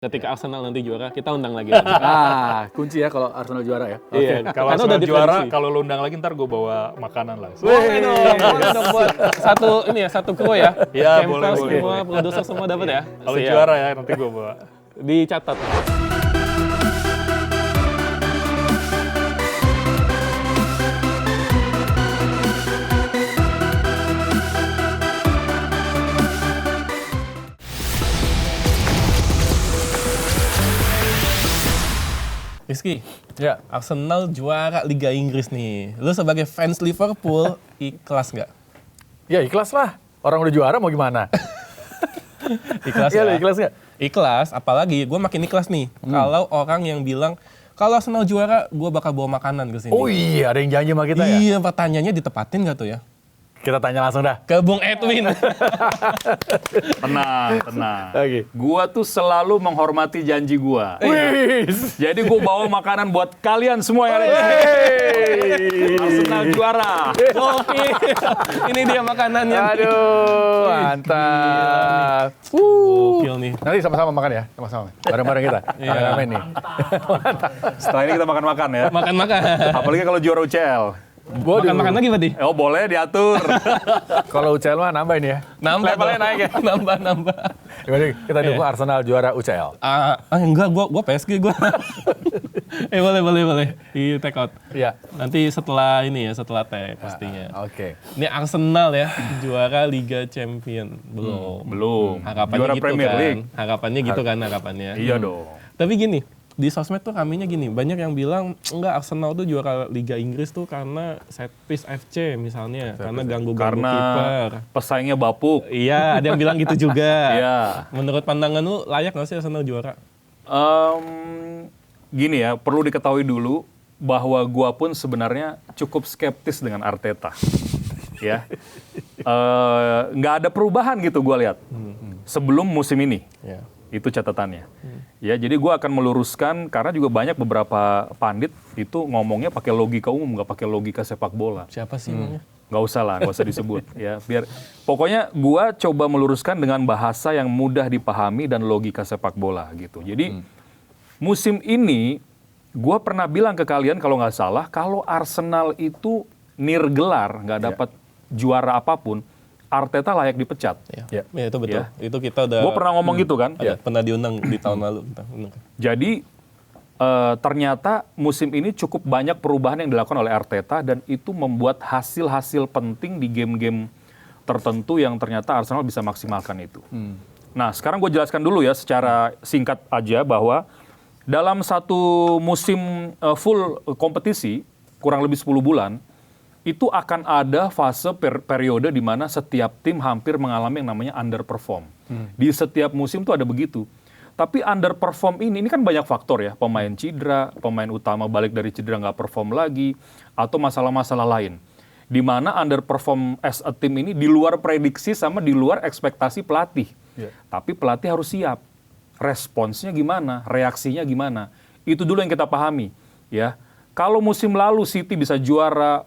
Ketika Arsenal nanti juara, kita undang lagi. Kunci ya kalau Arsenal juara ya. Iya, Kalau karena udah Arsenal juara, diprediksi. kalau lu undang lagi ntar gue bawa makanan lah. Boleh dong buat satu kru ya. Iya, Campers boleh. semua, produser semua dapat ya. Kalau Siap. juara ya nanti gue bawa. Dicatat. Rizky, Ya. Arsenal juara Liga Inggris nih. Lu sebagai fans Liverpool, ikhlas nggak? Ya ikhlas lah. Orang udah juara mau gimana? Ikhlas Iya, ya? ikhlas nggak? Ikhlas, apalagi gue makin ikhlas nih. Kalau orang yang bilang, kalau Arsenal juara, gue bakal bawa makanan ke sini. Oh iya, ada yang janji sama kita ya? Iya, pertanyaannya ditepatin nggak tuh ya? Kita tanya langsung dah. Ke Bung Edwin. Tenang. Oke. Gua tuh selalu menghormati janji gua. Wis. Jadi gua bawa makanan buat kalian semua yang ada di sini. Arsenal juara. Oke, ini dia makanannya. Aduh, mantap. Gokil nih. Nanti sama-sama makan ya, sama-sama. Bareng-bareng kita. Rame-rame nih. Setelah ini kita makan-makan ya. Makan-makan. Apalagi kalau juara UCL. Makan-makan lagi berarti? Oh boleh diatur. Kalau UCL mah nambah ini ya. Nambah. Levelnya naik ya? Nambah. Gimana, kita dukung Arsenal juara UCL. Enggak, gua PSG gua. Boleh. Di take out. Iya. Nanti setelah ini ya, setelah tag pastinya. Oke. Ini Arsenal ya, juara Liga Champion. Belum. Harapannya Juara gitu Premier kan. League. Harapannya gitu kan harapannya. Iya dong. Tapi gini, di sosmed tuh ramenya gini, banyak yang bilang enggak Arsenal tuh juara Liga Inggris tuh karena set piece FC misalnya, karena ganggu-ganggu Karena kiper. pesaingnya bapuk. Iya, ada yang bilang gitu juga. Iya. Menurut pandangan lu layak nggak sih Arsenal juara? Gini ya, perlu diketahui dulu bahwa gua pun sebenarnya cukup skeptis dengan Arteta. Ya, nggak ada perubahan gitu gua lihat sebelum musim ini. Ya. Itu catatannya. Ya, jadi gua akan meluruskan karena juga banyak beberapa pandit itu ngomongnya pakai logika umum, nggak pakai logika sepak bola. Siapa sih namanya? Nggak usah lah, nggak usah disebut. Ya, biar pokoknya gua coba meluruskan dengan bahasa yang mudah dipahami dan logika sepak bola gitu. Jadi musim ini gua pernah bilang ke kalian kalau nggak salah, kalau Arsenal itu nirgelar, nggak dapat juara apapun, Arteta layak dipecat. Ya, itu betul. Ya. Itu kita udah Gue pernah ngomong gitu kan. pernah diundang di tahun lalu. Kita undang. Jadi ternyata musim ini cukup banyak perubahan yang dilakukan oleh Arteta dan itu membuat hasil-hasil penting di game-game tertentu yang ternyata Arsenal bisa maksimalkan itu. Nah, sekarang gue jelaskan dulu ya secara singkat aja bahwa dalam satu musim full kompetisi, kurang lebih 10 bulan, itu akan ada fase periode di mana setiap tim hampir mengalami yang namanya underperform. Di setiap musim tuh ada begitu. Tapi underperform ini kan banyak faktor ya. Pemain cedera, pemain utama balik dari cedera nggak perform lagi, atau masalah-masalah lain. Di mana underperform as a team ini di luar prediksi sama di luar ekspektasi pelatih. Tapi pelatih harus siap. Responsnya gimana, reaksinya gimana. Itu dulu yang kita pahami. Ya. Kalau musim lalu City bisa juara,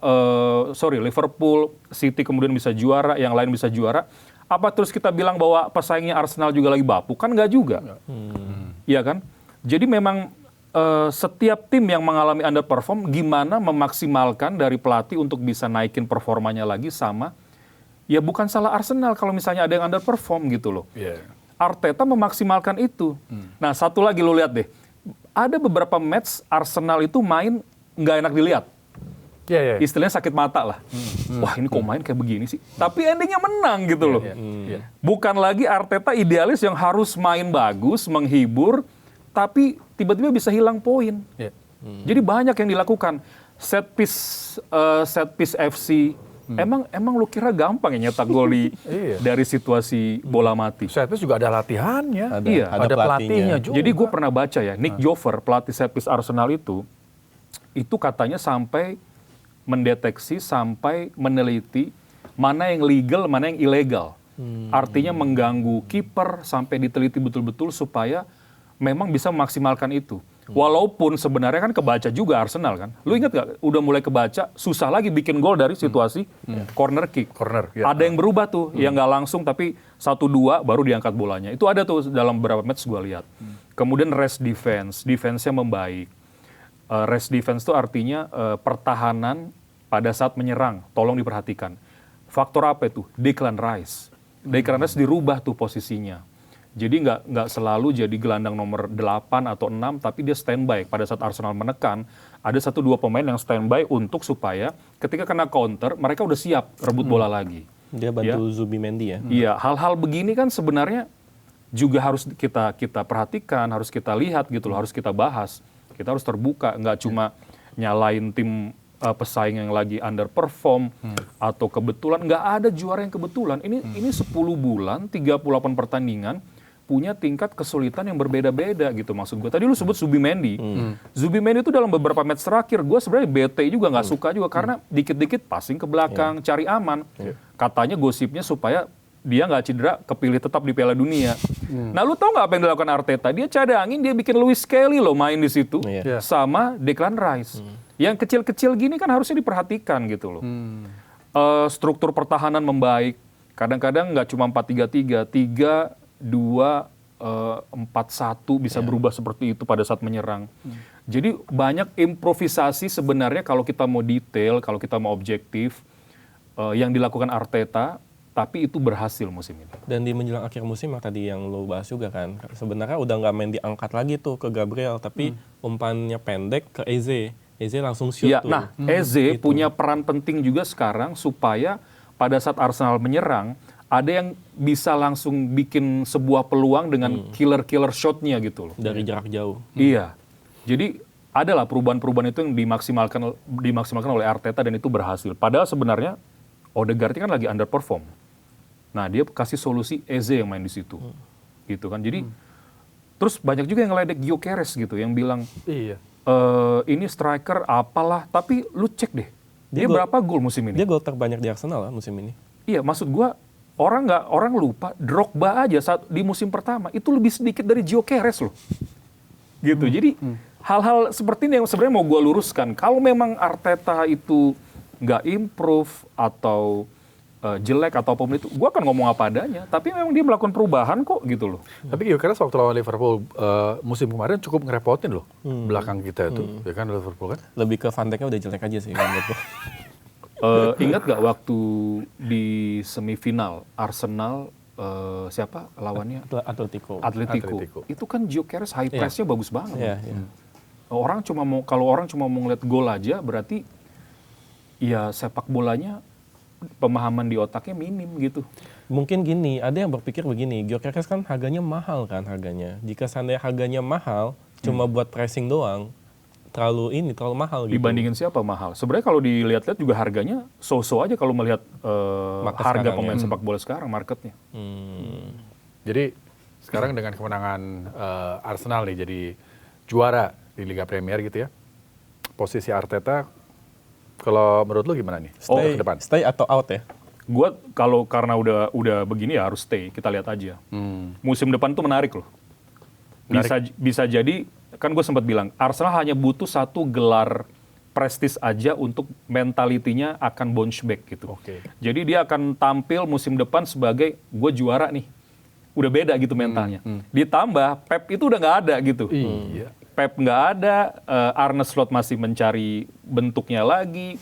Liverpool, City kemudian bisa juara, yang lain bisa juara, apa terus kita bilang bahwa pesaingnya Arsenal juga lagi bapuk? Kan nggak juga. Iya kan? Jadi memang setiap tim yang mengalami underperform, gimana memaksimalkan dari pelatih untuk bisa naikin performanya lagi sama, ya bukan salah Arsenal kalau misalnya ada yang underperform gitu loh. Arteta memaksimalkan itu. Nah, satu lagi lo lihat deh, ada beberapa match Arsenal itu main nggak enak dilihat. Istilahnya sakit mata lah. Wah, ini kok main kayak begini sih. Tapi endingnya menang gitu loh. Bukan lagi Arteta idealis yang harus main bagus, menghibur, tapi tiba-tiba bisa hilang poin. Jadi banyak yang dilakukan. Set piece FC. Emang lu kira gampang ya nyetak gol dari situasi bola mati? Set piece juga ada latihannya. Ada pelatihnya juga. Jadi gue pernah baca ya, Nick Jover, pelatih set piece Arsenal itu katanya sampai mendeteksi, sampai meneliti mana yang legal, mana yang ilegal. Artinya mengganggu kiper sampai diteliti betul-betul supaya memang bisa memaksimalkan itu. Walaupun sebenarnya kan kebaca juga Arsenal kan. Lu ingat gak, udah mulai kebaca, susah lagi bikin gol dari situasi corner kick. Ada yang berubah tuh, yang nggak langsung tapi 1-2 baru diangkat bolanya. Itu ada tuh dalam beberapa match gue lihat. Kemudian rest defense, defense-nya membaik. Rest defense itu artinya pertahanan pada saat menyerang, tolong diperhatikan. Faktor apa itu? Declan Rice. Declan Rice dirubah tuh posisinya. Jadi nggak selalu jadi gelandang nomor 8 atau 6, tapi dia standby. Pada saat Arsenal menekan, ada 1-2 pemain yang standby untuk supaya ketika kena counter, mereka udah siap rebut bola lagi. Dia bantu Zubimendi ya? Iya, hal-hal begini kan sebenarnya juga harus kita perhatikan, harus kita lihat gitu loh, harus kita bahas. Kita harus terbuka, nggak cuma nyalain tim pesaing yang lagi underperform atau kebetulan. Nggak ada juara yang kebetulan. Ini 10 bulan, 38 pertandingan, punya tingkat kesulitan yang berbeda-beda gitu maksud gue. Tadi lu sebut Zubimendi. Zubimendi itu dalam beberapa match terakhir, gue sebenarnya bete juga, nggak suka juga. Karena dikit-dikit passing ke belakang, cari aman. Katanya gosipnya supaya dia nggak cedera, kepilih tetap di Piala Dunia. Nah lu tau nggak apa yang dilakukan Arteta? Dia cadangin, dia bikin Luis Skelly loh main di situ. Sama Declan Rice. Yang kecil-kecil gini kan harusnya diperhatikan gitu loh. Struktur pertahanan membaik. Kadang-kadang nggak cuma 4-3-3, 3-2-4-1 bisa berubah seperti itu pada saat menyerang. Jadi banyak improvisasi sebenarnya kalau kita mau detail, kalau kita mau objektif, yang dilakukan Arteta, tapi itu berhasil musim ini. Dan di menjelang akhir musim tadi yang lo bahas juga kan, sebenarnya udah nggak main diangkat lagi tuh ke Gabriel, tapi umpannya pendek ke Eze. Eze langsung shoot tuh. Nah, Eze punya peran penting juga sekarang supaya pada saat Arsenal menyerang, ada yang bisa langsung bikin sebuah peluang dengan killer shotnya gitu loh. Dari jarak jauh. Iya. Jadi adalah perubahan-perubahan itu yang dimaksimalkan oleh Arteta dan itu berhasil. Padahal sebenarnya Odegaard kan lagi underperform. Nah, dia kasih solusi Eze yang main di situ. Gitu kan. Jadi terus banyak juga yang ngeledek Gyökeres gitu yang bilang ini striker apalah, tapi lu cek deh. Dia berapa gol musim ini? Dia gol terbanyak di Arsenal lah musim ini. Iya, maksud gua orang lupa Drogba aja saat di musim pertama itu lebih sedikit dari Gyökeres loh. Gitu. Jadi hal-hal seperti ini yang sebenarnya mau gua luruskan. Kalau memang Arteta itu nggak improve atau jelek atau apapun itu, gue akan ngomong apa adanya. Tapi memang dia melakukan perubahan kok gitu loh. Tapi Gyökeres waktu lawan Liverpool musim kemarin cukup ngerepotin loh belakang kita itu, ya kan Liverpool kan? Lebih ke Van Dijk-nya udah jelek aja sih menurut gue. Ingat gak waktu di semifinal Arsenal siapa lawannya? Atletico. Itu kan Gyökeres high press-nya bagus banget. Iya. Kalau orang cuma mau ngeliat gol aja berarti ya sepak bolanya pemahaman di otaknya minim gitu. Mungkin gini, ada yang berpikir begini, Gyökeres kan harganya mahal kan harganya. Jika seandainya harganya mahal, cuma buat pressing doang, terlalu mahal gitu. Dibandingin siapa mahal? Sebenarnya kalau dilihat-lihat juga harganya so-so aja kalau melihat harga pemain sepak bola sekarang marketnya. Jadi sekarang dengan kemenangan Arsenal nih jadi juara di Liga Premier gitu ya. Posisi Arteta kalau menurut lu gimana nih? Ke depan. Stay atau out ya? Gua kalau karena udah begini ya harus stay, kita lihat aja. Musim depan tuh menarik loh. Bisa jadi, kan gue sempat bilang, Arsenal hanya butuh 1 gelar prestis aja untuk mentalitinya akan bounce back gitu. Jadi dia akan tampil musim depan sebagai gue juara nih. Udah beda gitu mentalnya. Ditambah Pep itu udah nggak ada gitu. Pep nggak ada, Arne Slot masih mencari bentuknya lagi.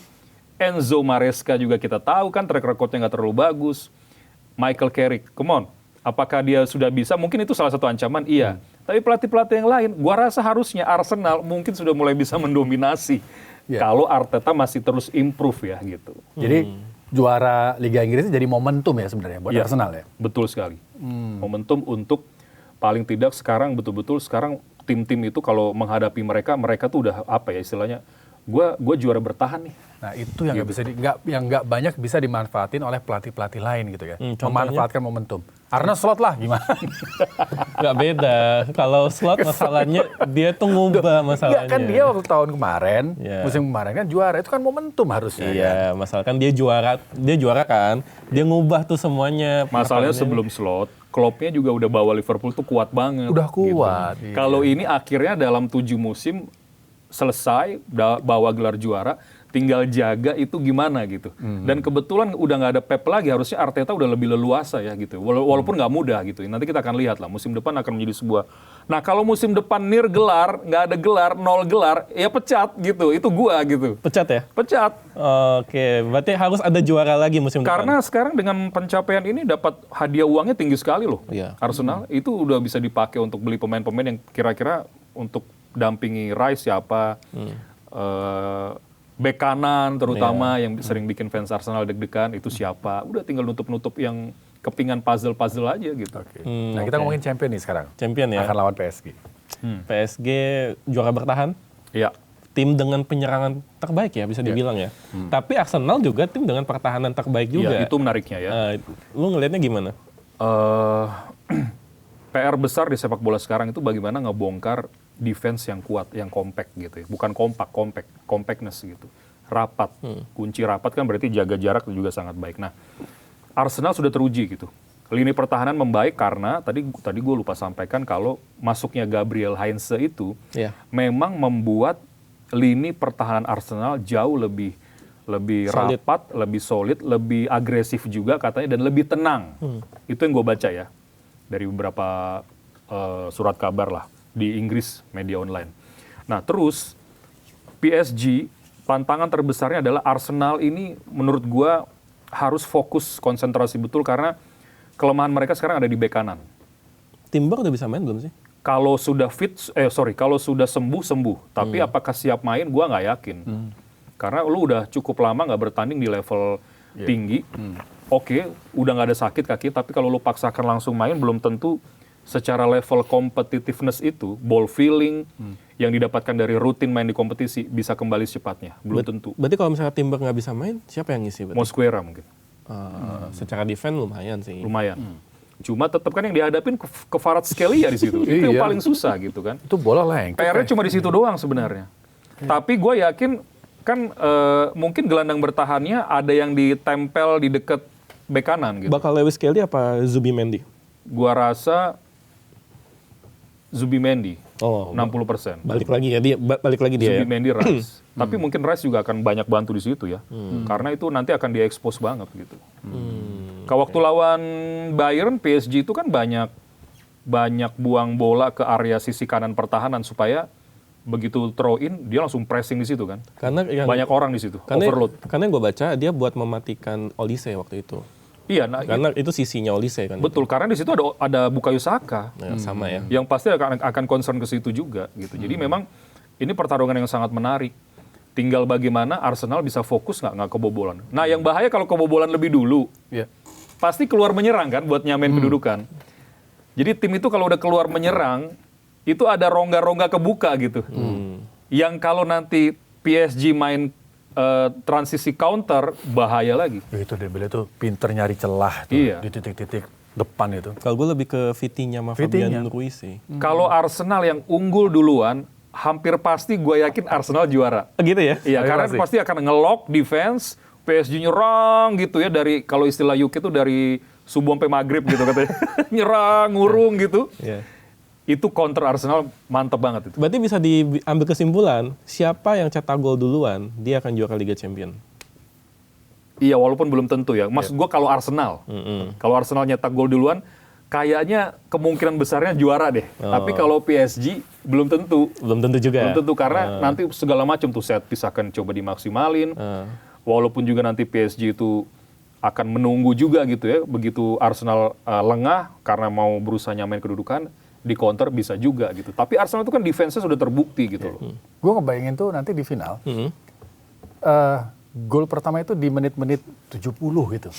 Enzo Maresca juga kita tahu kan track recordnya nggak terlalu bagus. Michael Carrick, come on. Apakah dia sudah bisa? Mungkin itu salah satu ancaman, iya. Tapi pelatih-pelatih yang lain, gua rasa harusnya Arsenal mungkin sudah mulai bisa mendominasi. Kalau Arteta masih terus improve ya gitu. Jadi juara Liga Inggris jadi momentum ya sebenarnya buat Arsenal ya? Betul sekali. Momentum untuk paling tidak sekarang betul-betul sekarang tim-tim itu kalau menghadapi mereka tuh udah apa ya istilahnya, gue juara bertahan nih. Nah itu yang nggak banyak bisa dimanfaatin oleh pelatih-pelatih lain gitu ya. Memanfaatkan momentum. Arne Slot lah gimana? Nggak beda. Kalau Slot masalahnya dia tuh ngubah masalahnya. Kan dia waktu tahun kemarin, musim kemarin kan juara, itu kan momentum harusnya. Iya, kan? Masalahnya dia juara kan. Dia ngubah tuh semuanya. Masalahnya sebelum Slot, Kloppnya juga udah bawa Liverpool tuh kuat banget. Udah kuat. Gitu. Kalau ini akhirnya dalam 7 musim selesai bawa gelar juara, tinggal jaga itu gimana gitu. Dan kebetulan udah nggak ada Pep lagi, harusnya Arteta udah lebih leluasa ya gitu. Walaupun nggak mudah gitu. Nanti kita akan lihat lah musim depan akan menjadi sebuah. Nah kalau musim depan nir gelar, nggak ada gelar, 0 gelar, ya pecat gitu. Itu gua gitu. Pecat ya? Pecat. Oke, berarti harus ada juara lagi musim Karena depan. sekarang dengan pencapaian ini dapat hadiah uangnya tinggi sekali loh. Iya. Arsenal itu udah bisa dipakai untuk beli pemain-pemain yang kira-kira untuk dampingi Rice siapa. Bek kanan terutama yang sering bikin fans Arsenal deg-degan itu siapa. Udah tinggal nutup-nutup yang kepingan puzzle-puzzle aja gitu. Nah kita ngomongin champion nih sekarang. Champion ya. Akan lawan PSG. PSG juara bertahan. Iya. Tim dengan penyerangan terbaik ya bisa dibilang ya. Tapi Arsenal juga tim dengan pertahanan terbaik juga. Iya, itu menariknya ya. Lu ngelihatnya gimana? PR besar di sepak bola sekarang itu bagaimana ngebongkar defense yang kuat, yang compact gitu ya. Bukan compactness gitu. Rapat. Kunci rapat kan berarti jaga jarak juga sangat baik. Nah, Arsenal sudah teruji gitu. Lini pertahanan membaik karena tadi gue lupa sampaikan kalau masuknya Gabriel Heinze itu Iya. memang membuat lini pertahanan Arsenal jauh lebih Solid. rapat, lebih solid, lebih agresif juga katanya dan lebih tenang. Itu yang gue baca ya dari beberapa surat kabar lah di Inggris media online. Nah terus PSG tantangan terbesarnya adalah Arsenal ini menurut gue harus fokus konsentrasi betul karena kelemahan mereka sekarang ada di bek kanan. Timber udah bisa main belum sih? Kalau sudah kalau sudah sembuh. Tapi apakah siap main? Gua nggak yakin. Karena lu udah cukup lama nggak bertanding di level tinggi. Oke, udah nggak ada sakit kaki. Tapi kalau lu paksakan langsung main, belum tentu secara level competitiveness itu, ball feeling yang didapatkan dari rutin main di kompetisi bisa kembali secepatnya. Belum tentu. Berarti kalau misalnya Timber nggak bisa main, siapa yang ngisi? Berarti? Mosquera mungkin. Secara defense lumayan sih. Lumayan. Cuma tetap kan yang dihadapin ke Kvaratskhelia di situ. Itu yang Iya. paling susah gitu kan. Itu bola lengket. PR-nya cuma di situ doang sebenarnya. Tapi gue yakin kan mungkin gelandang bertahannya ada yang ditempel di dekat bek kanan gitu. Bakal Lewis Kelly apa Zubimendi? Gua rasa Zubimendi Oh, 60%. balik lagi ya dia. Balik lagi dia ya. Zubimendi Rice. Tapi mungkin Rice juga akan banyak bantu di situ ya. Karena itu nanti akan diekspos banget gitu. Kalau waktu lawan Bayern, PSG itu kan banyak buang bola ke area sisi kanan pertahanan supaya begitu throw in dia langsung pressing di situ kan. Karena yang Banyak orang di situ, karena, overload. Karena yang gue baca dia buat mematikan Olise waktu itu. Iya, nah, Karena itu sisinya Olise kan. betul karena di situ ada Bukayo Saka. Ya, sama ya. Yang pasti akan concern ke situ juga gitu. Jadi memang ini pertarungan yang sangat menarik. Tinggal bagaimana Arsenal bisa fokus nggak kebobolan. Nah, yang bahaya kalau kebobolan lebih dulu. Iya. Pasti keluar menyerang kan buat nyamain kedudukan. Jadi tim itu kalau udah keluar menyerang, itu ada rongga-rongga kebuka gitu. Yang kalau nanti PSG main transisi counter, bahaya lagi. Itu Dembele tuh pinter nyari celah tuh Iya. di titik-titik depan itu. Kalau gue lebih ke Vitinha sama Vitinha. Fabian Ruiz sih. Kalau Arsenal yang unggul duluan, hampir pasti gue yakin Arsenal juara. Gitu ya? Iya, Ayo karena pasti. pasti akan nge-lock defense, PSG nyerang gitu ya dari kalau istilah UK itu dari subuh sampai maghrib gitu katanya. Nyerang, ngurung gitu. Iya. Itu counter Arsenal mantep banget itu. Berarti bisa diambil kesimpulan, siapa yang cetak gol duluan, dia akan juara Liga Champion. Iya, walaupun belum tentu ya. Maksud gue kalau Arsenal. Kalau Arsenal nyetak gol duluan, kayaknya kemungkinan besarnya juara deh. Tapi kalau PSG belum tentu. Belum tentu juga. Belum tentu karena nanti segala macam tuh set piece akan coba dimaksimalin. Walaupun juga nanti PSG itu akan menunggu juga gitu ya. Begitu Arsenal lengah karena mau berusaha nyamain kedudukan, di counter bisa juga gitu. Tapi Arsenal itu kan defense-nya sudah terbukti gitu loh. Gue ngebayangin tuh nanti di final, gol pertama itu di menit-menit 70 gitu.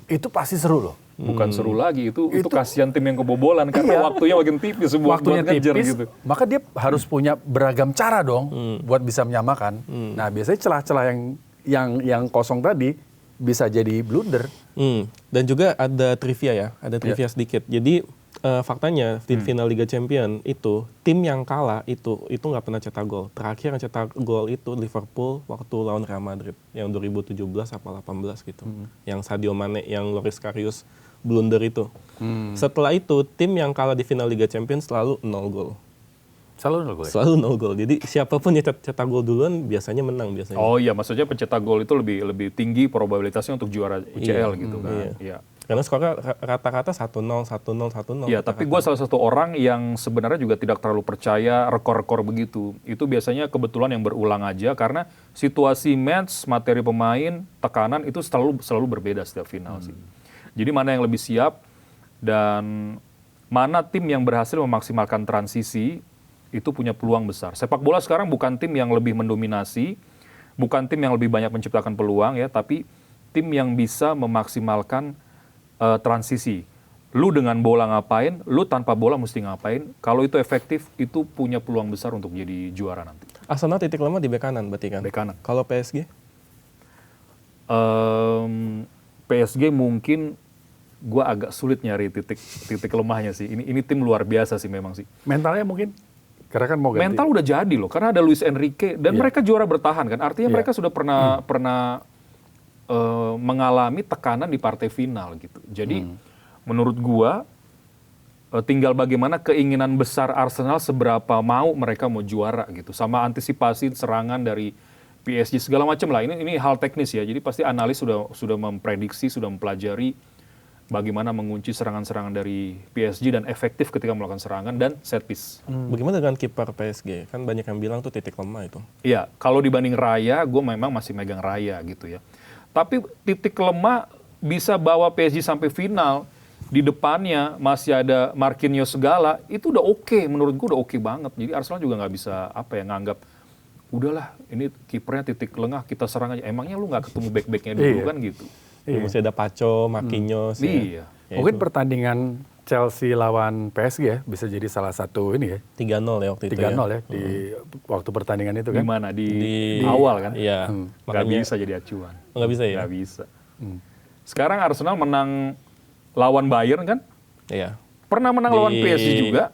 Itu pasti seru loh. Bukan seru lagi, itu kasihan tim yang kebobolan karena waktunya makin tipis buat Waktunya ngejar tipis, gitu. maka dia harus punya beragam cara dong buat bisa menyamakan. Nah biasanya celah-celah yang kosong tadi bisa jadi blunder. Dan juga ada trivia ya, ada trivia sedikit. Jadi faktanya di final Liga Champion itu tim yang kalah itu nggak pernah cetak gol. Terakhir yang cetak gol itu Liverpool waktu lawan Real Madrid yang 2017 apa 18 gitu. Yang Sadio Mane, yang Loris Karius blunder itu. Setelah itu tim yang kalah di final Liga Champion selalu 0 gol. Selalu 0 gol ya? Selalu 0 gol. Jadi siapapun yang cetak gol duluan biasanya menang biasanya. Oh iya, maksudnya pencetak gol itu lebih tinggi probabilitasnya untuk juara UCL gitu kan. Iya. Karena skornya rata-rata 1-0, 1-0, 1-0. Iya, tapi gue salah satu orang yang sebenarnya juga tidak terlalu percaya rekor-rekor begitu. Itu biasanya kebetulan yang berulang aja karena situasi match, materi pemain, tekanan itu selalu berbeda setiap final sih. Jadi mana yang lebih siap dan mana tim yang berhasil memaksimalkan transisi itu punya peluang besar. Sepak bola sekarang bukan tim yang lebih mendominasi, bukan tim yang lebih banyak menciptakan peluang ya, tapi tim yang bisa memaksimalkan transisi. Lu dengan bola ngapain, lu tanpa bola mesti ngapain. Kalau itu efektif, itu punya peluang besar untuk jadi juara nanti. Arsenal titik lemah di bek kanan berarti kan? Bek kanan. Kalau PSG? PSG mungkin gue agak sulit nyari titik lemahnya sih. Ini tim luar biasa sih memang sih. Mentalnya mungkin? Karena kan mau ganti. Mental udah jadi loh, karena ada Luis Enrique dan mereka juara bertahan kan. Artinya mereka sudah pernah mengalami tekanan di partai final gitu. Jadi menurut gua tinggal bagaimana keinginan besar Arsenal seberapa mau mereka mau juara gitu. Sama antisipasi serangan dari PSG segala macam lah. Ini hal teknis ya. Jadi pasti analis sudah memprediksi, sudah mempelajari bagaimana mengunci serangan-serangan dari PSG dan efektif ketika melakukan serangan dan set piece. Bagaimana dengan kiper PSG? Kan banyak yang bilang tuh titik lemah itu. Iya, kalau dibanding Raya, gue memang masih megang Raya gitu ya. Tapi titik lemah bisa bawa PSG sampai final, di depannya masih ada Marquinhos segala, itu udah oke, menurut gue udah oke banget. Jadi Arsenal juga nggak bisa nganggap, udahlah ini kipernya titik lengah, kita serang aja. Emangnya lu nggak ketemu back-backnya dulu kan gitu. Ya, masih ada Paco, Marquinhos. Iya. Ya, Mungkin pertandingan Chelsea lawan PSG ya bisa jadi salah satu ini ya. 3-0 ya waktu itu 3-0 ya. ya di waktu pertandingan itu kan. Di mana? Di awal kan? Iya. Nggak bisa jadi acuan. Nggak bisa ya? Nggak bisa. Sekarang Arsenal menang lawan Bayern kan? Iya. Pernah menang lawan PSG juga.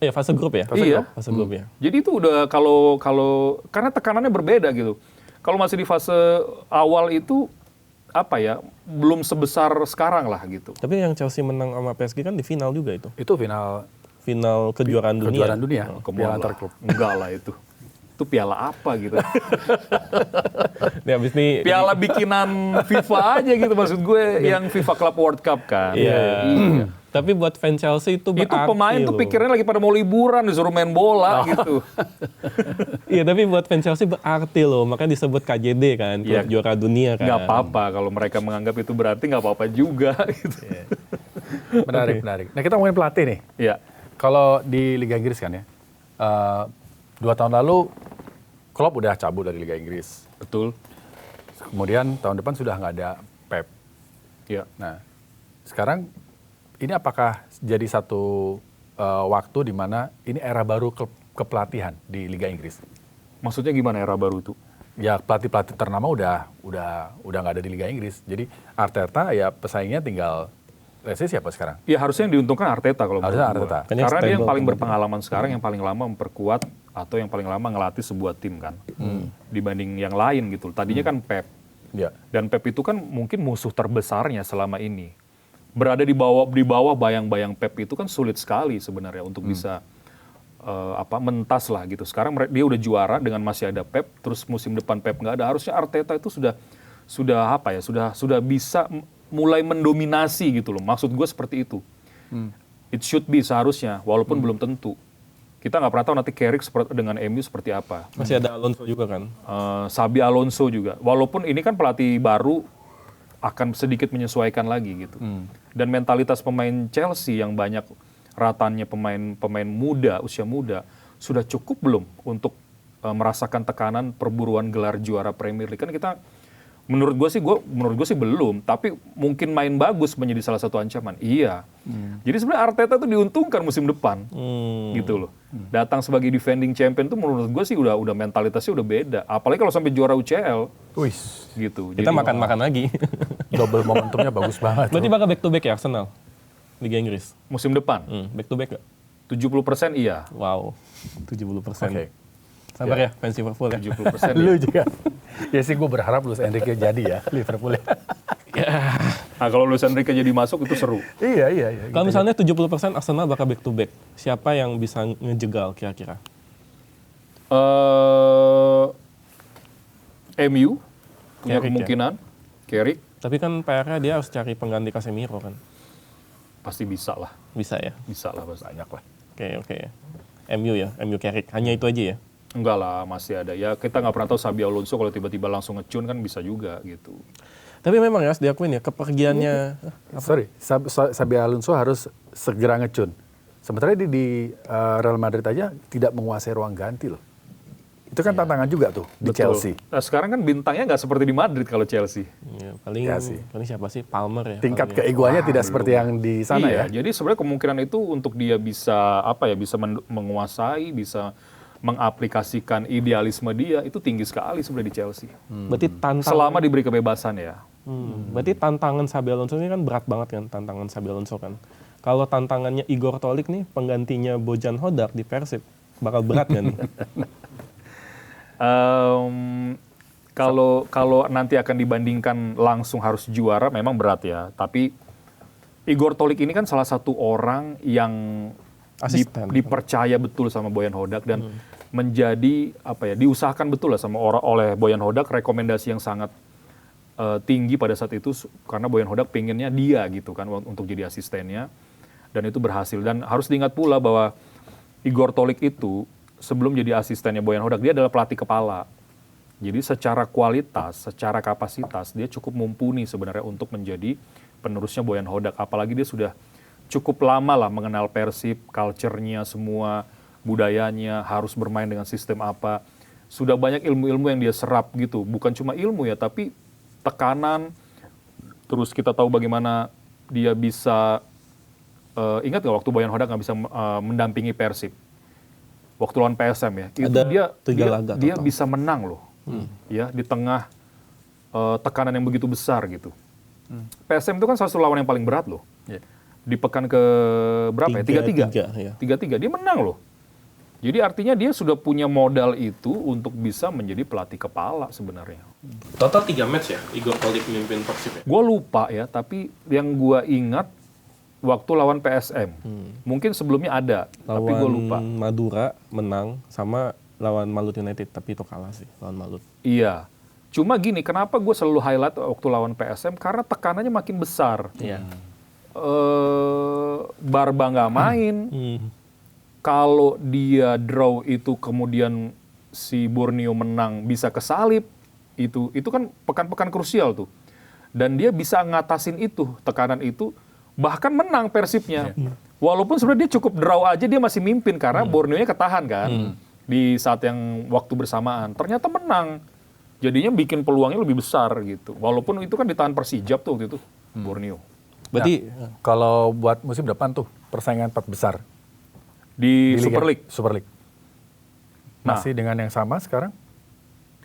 Iya, fase grup ya? Iya. Fase grup ya. Jadi itu udah kalau karena tekanannya berbeda gitu. Kalau masih di fase awal itu belum sebesar sekarang lah gitu. Tapi yang Chelsea menang sama PSG kan di final juga itu. Itu final Kejuaraan dunia. kejuaraan dunia. Piala antar klub. Enggak lah itu. Itu piala apa gitu. Ya, habis ini Piala bikinan FIFA aja gitu maksud gue yang FIFA Club World Cup kan. Iya. Tapi buat fans Chelsea itu berarti Itu pemain tuh loh. pikirnya lagi pada mau liburan disuruh main bola gitu. Iya, tapi buat fans Chelsea berarti loh. Makanya disebut KJD kan, klub Iya. juara dunia kan. Nggak apa-apa kalau mereka menganggap itu berarti nggak apa-apa juga gitu. Menarik. Nah kita ngomongin pelatih nih. Iya. Kalau di Liga Inggris kan ya, 2 tahun lalu Klopp udah cabut dari Liga Inggris. Betul. Kemudian tahun depan sudah nggak ada Pep. Iya. Nah, sekarang ini apakah jadi satu waktu di mana ini era baru kepelatihan di Liga Inggris? Maksudnya gimana era baru itu? Ya pelatih-pelatih ternama udah nggak ada di Liga Inggris. Jadi Arteta ya pesaingnya tinggal siapa sekarang? Ya harusnya yang diuntungkan Arteta kalau menurut Harusnya gua. Arteta. Kan yang Karena dia yang stable paling kemudian. berpengalaman sekarang, yang paling lama memperkuat atau yang paling lama ngelatih sebuah tim kan. Dibanding yang lain gitu. Tadinya kan Pep. Ya. Dan Pep itu kan mungkin musuh terbesarnya selama ini. Berada di bawah bayang-bayang Pep itu kan sulit sekali sebenarnya untuk bisa mentas lah gitu. Sekarang dia udah juara dengan masih ada Pep, terus musim depan Pep nggak ada. Harusnya Arteta itu sudah bisa mulai mendominasi gitu loh. Maksud gue seperti itu. It should be seharusnya, walaupun belum tentu. Kita nggak pernah tahu nanti Carrick dengan MU seperti apa. Masih ada Alonso juga kan. Xabi Alonso juga. Walaupun ini kan pelatih baru akan sedikit menyesuaikan lagi gitu. Dan mentalitas pemain Chelsea yang banyak ratannya pemain muda, usia muda, sudah cukup belum untuk merasakan tekanan perburuan gelar juara Premier League? Kan kita menurut gue sih belum, tapi mungkin main bagus menjadi salah satu ancaman. Iya. Jadi sebenarnya Arteta tuh diuntungkan musim depan. Gitu loh. Datang sebagai defending champion tuh menurut gue sih udah mentalitasnya udah beda. Apalagi kalau sampai juara UCL. Wis. Gitu. Kita makan-makan lagi. Double momentumnya bagus banget. Berarti bakal back to back ya Arsenal? Liga Inggris? Musim depan. Back to back gak? 70% iya. Wow, 70%. Oke. Sabar ya, fans Liverpool ya. 70% Lu iya. juga. Ya sih gue berharap Luis Enrique jadi ya Liverpool ya. Nah kalau Luis Enrique jadi masuk itu seru. Iya. Kalau misalnya 70% Arsenal bakal back to back, siapa yang bisa ngejegal kira-kira? MU punya Carrick, kemungkinan, Carrick Tapi kan PR-nya dia harus cari pengganti Casemiro kan. pasti bisa lah Bisa ya? pasti. Banyak lah. Oke. MU ya, MU Carrick. Hanya itu aja ya? Enggak lah, masih ada. Ya kita nggak pernah tahu Xabi Alonso kalau tiba-tiba langsung ngecun kan bisa juga gitu. Tapi memang ya harus diakuin ya, kepergiannya... Sorry, Xabi Alonso harus segera ngecun. Sementara di Real Madrid aja tidak menguasai ruang ganti loh. Itu kan tantangan juga tuh di Betul. Chelsea. Nah, sekarang kan bintangnya nggak seperti di Madrid kalau Chelsea. Ya, paling, Ya sih. paling siapa sih? Palmer ya? Tingkat paling ya. keegoannya tidak seperti yang di sana Iya, ya. jadi sebenarnya kemungkinan itu untuk dia bisa bisa menguasai, bisa mengaplikasikan idealisme dia itu tinggi sekali sebenarnya di Chelsea. Berarti Selama diberi kebebasan ya. Berarti tantangan Xabi Alonso ini kan berat banget kan, tantangan Xabi Alonso kan. Kalau tantangannya Igor Tolik nih, penggantinya Bojan Hodak di Persib, bakal berat kan nih? Kalau nanti akan dibandingkan langsung harus juara memang berat ya. Tapi Igor Tolik ini kan salah satu orang yang Asisten. dipercaya betul sama Bojan Hodak dan menjadi diusahakan betul lah oleh Bojan Hodak, rekomendasi yang sangat tinggi pada saat itu karena Bojan Hodak pengennya dia gitu kan untuk jadi asistennya dan itu berhasil. Dan harus diingat pula bahwa Igor Tolik itu sebelum jadi asistennya Bojan Hodak dia adalah pelatih kepala. Jadi secara kualitas, secara kapasitas dia cukup mumpuni sebenarnya untuk menjadi penerusnya Bojan Hodak. Apalagi dia sudah cukup lama lah mengenal Persib, culture-nya semua, budayanya, harus bermain dengan sistem apa. Sudah banyak ilmu-ilmu yang dia serap gitu. Bukan cuma ilmu ya, tapi tekanan. Terus kita tahu bagaimana dia bisa, ingat nggak waktu Bojan Hodak nggak bisa mendampingi Persib? Waktu lawan PSM ya, itu Ada dia laga dia total. bisa menang loh, ya di tengah tekanan yang begitu besar gitu. PSM itu kan salah satu lawan yang paling berat loh. Iya. Di pekan ke berapa ya? 3-3. Ya. 3-3 dia menang loh. Jadi artinya dia sudah punya modal itu untuk bisa menjadi pelatih kepala sebenarnya. Total 3 match ya, Igor Tolik memimpin Persib ya? Gue lupa ya, tapi yang gue ingat waktu lawan PSM. Mungkin sebelumnya ada, tapi gue lupa. Lawan Madura menang, sama lawan Malut United, tapi itu kalah sih, lawan Malut. Iya. Cuma gini, kenapa gue selalu highlight waktu lawan PSM? Karena tekanannya makin besar. Iya. Barba nggak main. Kalau dia draw itu kemudian si Borneo menang bisa kesalip. Itu kan pekan-pekan krusial tuh. Dan dia bisa ngatasin itu, tekanan itu. Bahkan menang Persibnya. Walaupun sebenarnya dia cukup draw aja dia masih mimpin karena Borneo-nya ketahan kan. Di saat yang waktu bersamaan. Ternyata menang. Jadinya bikin peluangnya lebih besar gitu. Walaupun itu kan ditahan Persijap tuh waktu itu, Borneo. Berarti Kalau buat musim depan tuh persaingan 4 besar Di Liga Super League. Super League. Nah. Masih dengan yang sama sekarang?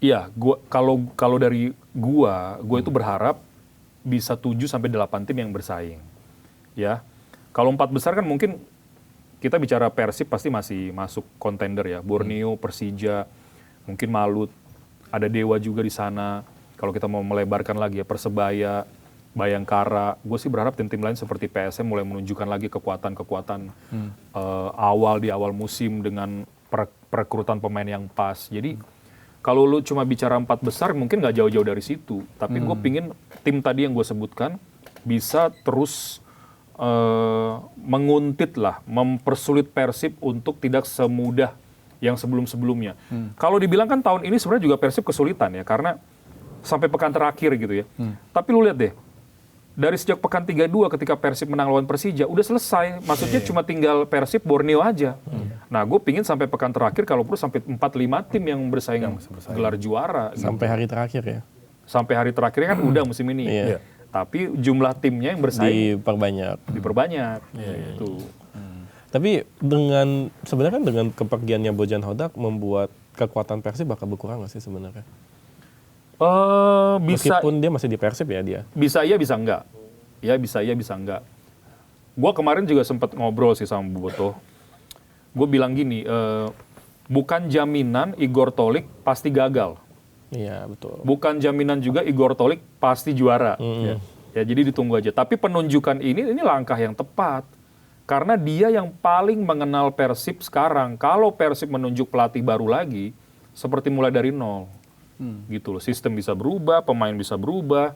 Iya, kalau dari gua itu berharap bisa 7 sampai 8 tim yang bersaing. Ya. Kalau 4 besar kan mungkin kita bicara Persib pasti masih masuk kontender ya. Borneo, Persija, mungkin Malut, ada Dewa juga di sana. Kalau kita mau melebarkan lagi ya Persebaya, Bayangkara, gue sih berharap tim-tim lain seperti PSM mulai menunjukkan lagi kekuatan-kekuatan di awal musim dengan perekrutan pemain yang pas. Jadi kalau lu cuma bicara 4 besar mungkin nggak jauh-jauh dari situ. Tapi gue pingin tim tadi yang gue sebutkan bisa terus menguntit lah, mempersulit Persib untuk tidak semudah yang sebelum-sebelumnya. Kalau dibilang kan tahun ini sebenarnya juga Persib kesulitan ya, karena sampai pekan terakhir gitu ya. Tapi lu lihat deh, dari sejak pekan 32 ketika Persib menang lawan Persija, udah selesai. Maksudnya cuma tinggal Persib, Borneo aja. Nah, gue pingin sampai pekan terakhir, kalau perlu sampai 4-5 tim yang bersaing gelar juara. sampai hari terakhir ya, Sampai hari terakhirnya kan udah musim ini. Iya. Tapi jumlah timnya yang bersaing diperbanyak. Gitu. Tapi sebenarnya kan dengan kepergiannya Bojan Hodak membuat kekuatan Persib bakal berkurang nggak sih sebenarnya? Meskipun dia masih di Persib ya dia. Bisa iya, bisa enggak. Ya bisa iya, bisa enggak. Gue kemarin juga sempat ngobrol sih sama Boboto. Gue bilang gini, bukan jaminan Igor Tolik pasti gagal. Iya betul. Bukan jaminan juga Igor Tolik pasti juara. Ya, jadi ditunggu aja. Tapi penunjukan ini langkah yang tepat. Karena dia yang paling mengenal Persib sekarang. Kalau Persib menunjuk pelatih baru lagi, seperti mulai dari nol. Gitu loh. Sistem bisa berubah, pemain bisa berubah,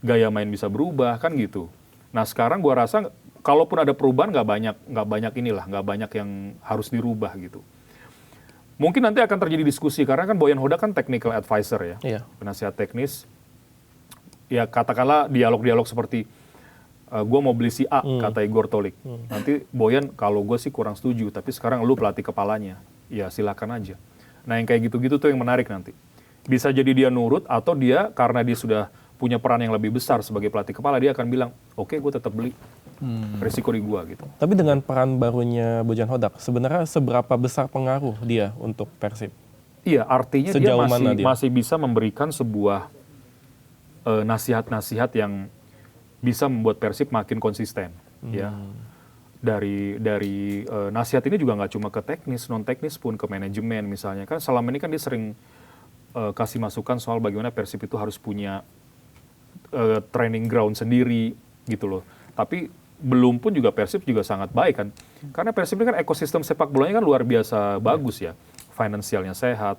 gaya main bisa berubah, kan gitu. Nah sekarang gua rasa, kalaupun ada perubahan nggak banyak yang harus dirubah gitu. Mungkin nanti akan terjadi diskusi, karena kan Boyan Hodak kan technical advisor ya, penasihat teknis. Ya katakanlah dialog-dialog seperti, gue mau beli si A, kata Igor Tolik. Nanti Boyan, kalau gue sih kurang setuju, tapi sekarang lu pelatih kepalanya. Ya silakan aja. Nah yang kayak gitu-gitu tuh yang menarik nanti. Bisa jadi dia nurut, atau dia karena dia sudah punya peran yang lebih besar sebagai pelatih kepala, dia akan bilang, oke, gue tetap beli. Risiko di gue gitu. Tapi dengan peran barunya Bojan Hodak, sebenarnya seberapa besar pengaruh dia untuk Persib? Iya, artinya Sejauh dia mana dia? masih bisa memberikan sebuah nasihat-nasihat yang bisa membuat Persib makin konsisten, ya. Dari nasihat ini juga nggak cuma ke teknis, non teknis pun ke manajemen misalnya. Kan selama ini kan dia sering kasih masukan soal bagaimana Persib itu harus punya training ground sendiri gitu loh. Tapi belum pun juga Persib juga sangat baik kan. Karena Persib ini kan ekosistem sepak bolanya kan luar biasa bagus ya. Finansialnya sehat,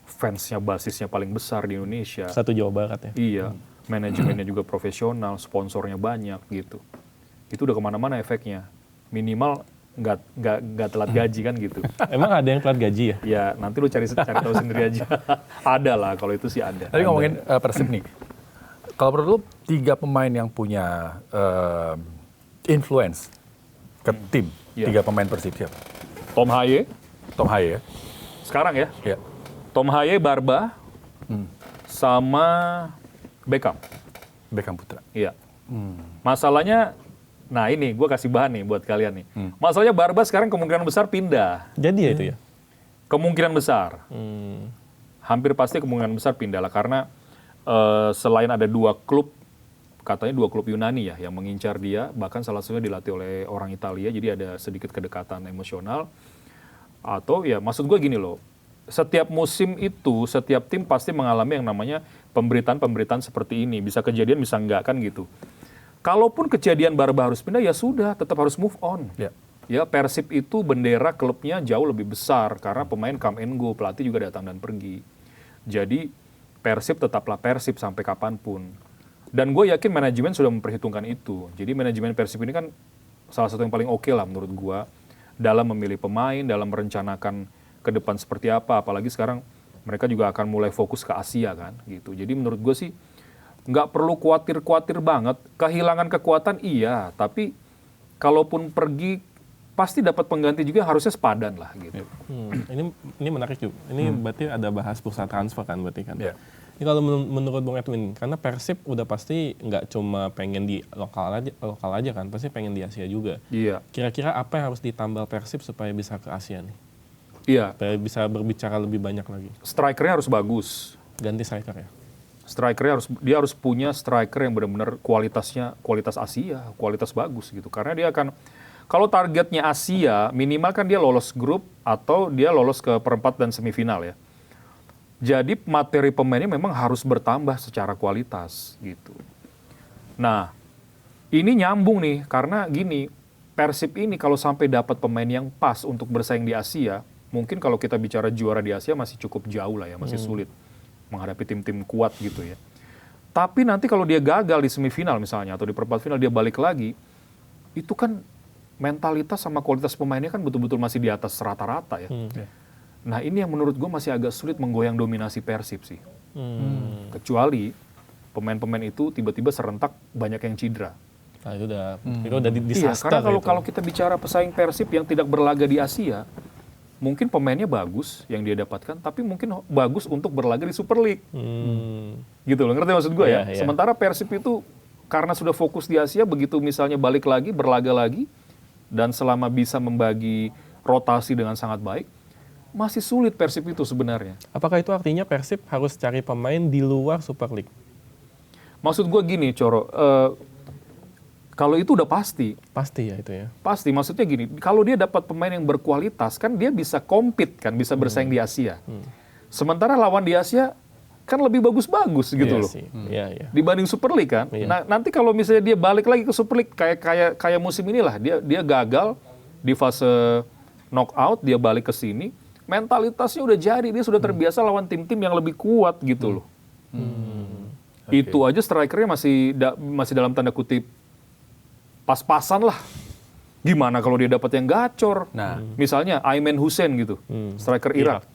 fansnya basisnya paling besar di Indonesia. Satu Jawa Barat ya? Iya, manajemennya juga profesional, sponsornya banyak gitu. Itu udah kemana-mana efeknya. Minimal nggak telat gaji kan gitu. Emang ada yang telat gaji ya? Ya nanti lu cari tahu sendiri aja. Ada lah, kalau itu sih ada. Tadi ngomongin Persib nih, kalau menurut lu 3 pemain yang punya influence ke tim, 3 pemain Persib siapa? Tom Haye, Tom Haye ya? sekarang ya. Iya. Tom Haye, Barba, sama Beckham. Beckham Putra. Iya. Masalahnya, nah ini gue kasih bahan nih buat kalian nih. Masalahnya Barba sekarang kemungkinan besar pindah. Jadi ya itu ya? Kemungkinan besar. Hampir pasti kemungkinan besar pindah lah. Karena selain ada 2 klub, katanya 2 klub Yunani ya yang mengincar dia. Bahkan salah satunya dilatih oleh orang Italia. Jadi ada sedikit kedekatan emosional. Atau ya maksud gue gini loh. Setiap musim itu, setiap tim pasti mengalami yang namanya pemberitaan-pemberitaan seperti ini. Bisa kejadian, bisa enggak kan gitu. Kalaupun kejadian Barba harus pindah, ya sudah, tetap harus move on. Ya, Persib itu bendera klubnya jauh lebih besar karena pemain come and go, pelatih juga datang dan pergi. Jadi Persib tetaplah Persib sampai kapanpun. Dan gue yakin manajemen sudah memperhitungkan itu. Jadi manajemen Persib ini kan salah satu yang paling oke lah menurut gue dalam memilih pemain, dalam merencanakan ke depan seperti apa. Apalagi sekarang mereka juga akan mulai fokus ke Asia kan, gitu. Jadi menurut gue sih nggak perlu khawatir banget. Kehilangan kekuatan iya, tapi kalaupun pergi pasti dapat pengganti juga harusnya sepadan lah gitu. Ini menarik juga. Ini berarti ada bahas bursa transfer kan berarti kan. Yeah. Ini kalau menurut Bung Edwin, karena Persib udah pasti nggak cuma pengen di lokal aja kan, pasti pengen di Asia juga. Iya. Kira-kira apa yang harus ditambal Persib supaya bisa ke Asia nih? Iya. Supaya bisa berbicara lebih banyak lagi. Strikernya harus bagus. Ganti striker ya? Strikernya harus punya striker yang benar-benar kualitas Asia, kualitas bagus gitu. Karena dia akan, kalau targetnya Asia, minimal kan dia lolos grup atau dia lolos ke perempat dan semifinal ya. Jadi materi pemainnya memang harus bertambah secara kualitas gitu. Nah, ini nyambung nih karena gini, Persib ini kalau sampai dapat pemain yang pas untuk bersaing di Asia, mungkin kalau kita bicara juara di Asia masih cukup jauh lah ya, masih sulit menghadapi tim-tim kuat gitu ya. Tapi nanti kalau dia gagal di semifinal misalnya atau di perempat final dia balik lagi, itu kan mentalitas sama kualitas pemainnya kan betul-betul masih di atas rata-rata ya. Nah ini yang menurut gue masih agak sulit menggoyang dominasi Persib sih. Kecuali pemain-pemain itu tiba-tiba serentak banyak yang cedera. Nah itu udah disaster. Iya, karena kalau kita bicara pesaing Persib yang tidak berlaga di Asia, mungkin pemainnya bagus yang dia dapatkan, tapi mungkin bagus untuk berlaga di Super League. Gitu loh, ngerti maksud gue ya? Iya. Sementara Persib itu karena sudah fokus di Asia, begitu misalnya balik lagi, berlaga lagi, dan selama bisa membagi rotasi dengan sangat baik, masih sulit Persib itu sebenarnya. Apakah itu artinya Persib harus cari pemain di luar Super League? Maksud gue gini, Coro, kalau itu udah pasti. Pasti ya itu ya? Pasti, maksudnya gini, kalau dia dapat pemain yang berkualitas, kan dia bisa compete kan, bisa bersaing di Asia. Sementara lawan di Asia, kan lebih bagus-bagus gitu Iya loh. sih. Iya, iya. Dibanding Super League kan. Iya. Nah, nanti kalau misalnya dia balik lagi ke Super League kayak musim inilah, dia gagal di fase knockout, dia balik ke sini, mentalitasnya udah jadi, dia sudah terbiasa lawan tim-tim yang lebih kuat gitu loh. Itu aja strikernya masih dalam tanda kutip pas-pasan lah. Gimana kalau dia dapat yang gacor? Nah. Misalnya Ayman Hussein gitu, striker Irak.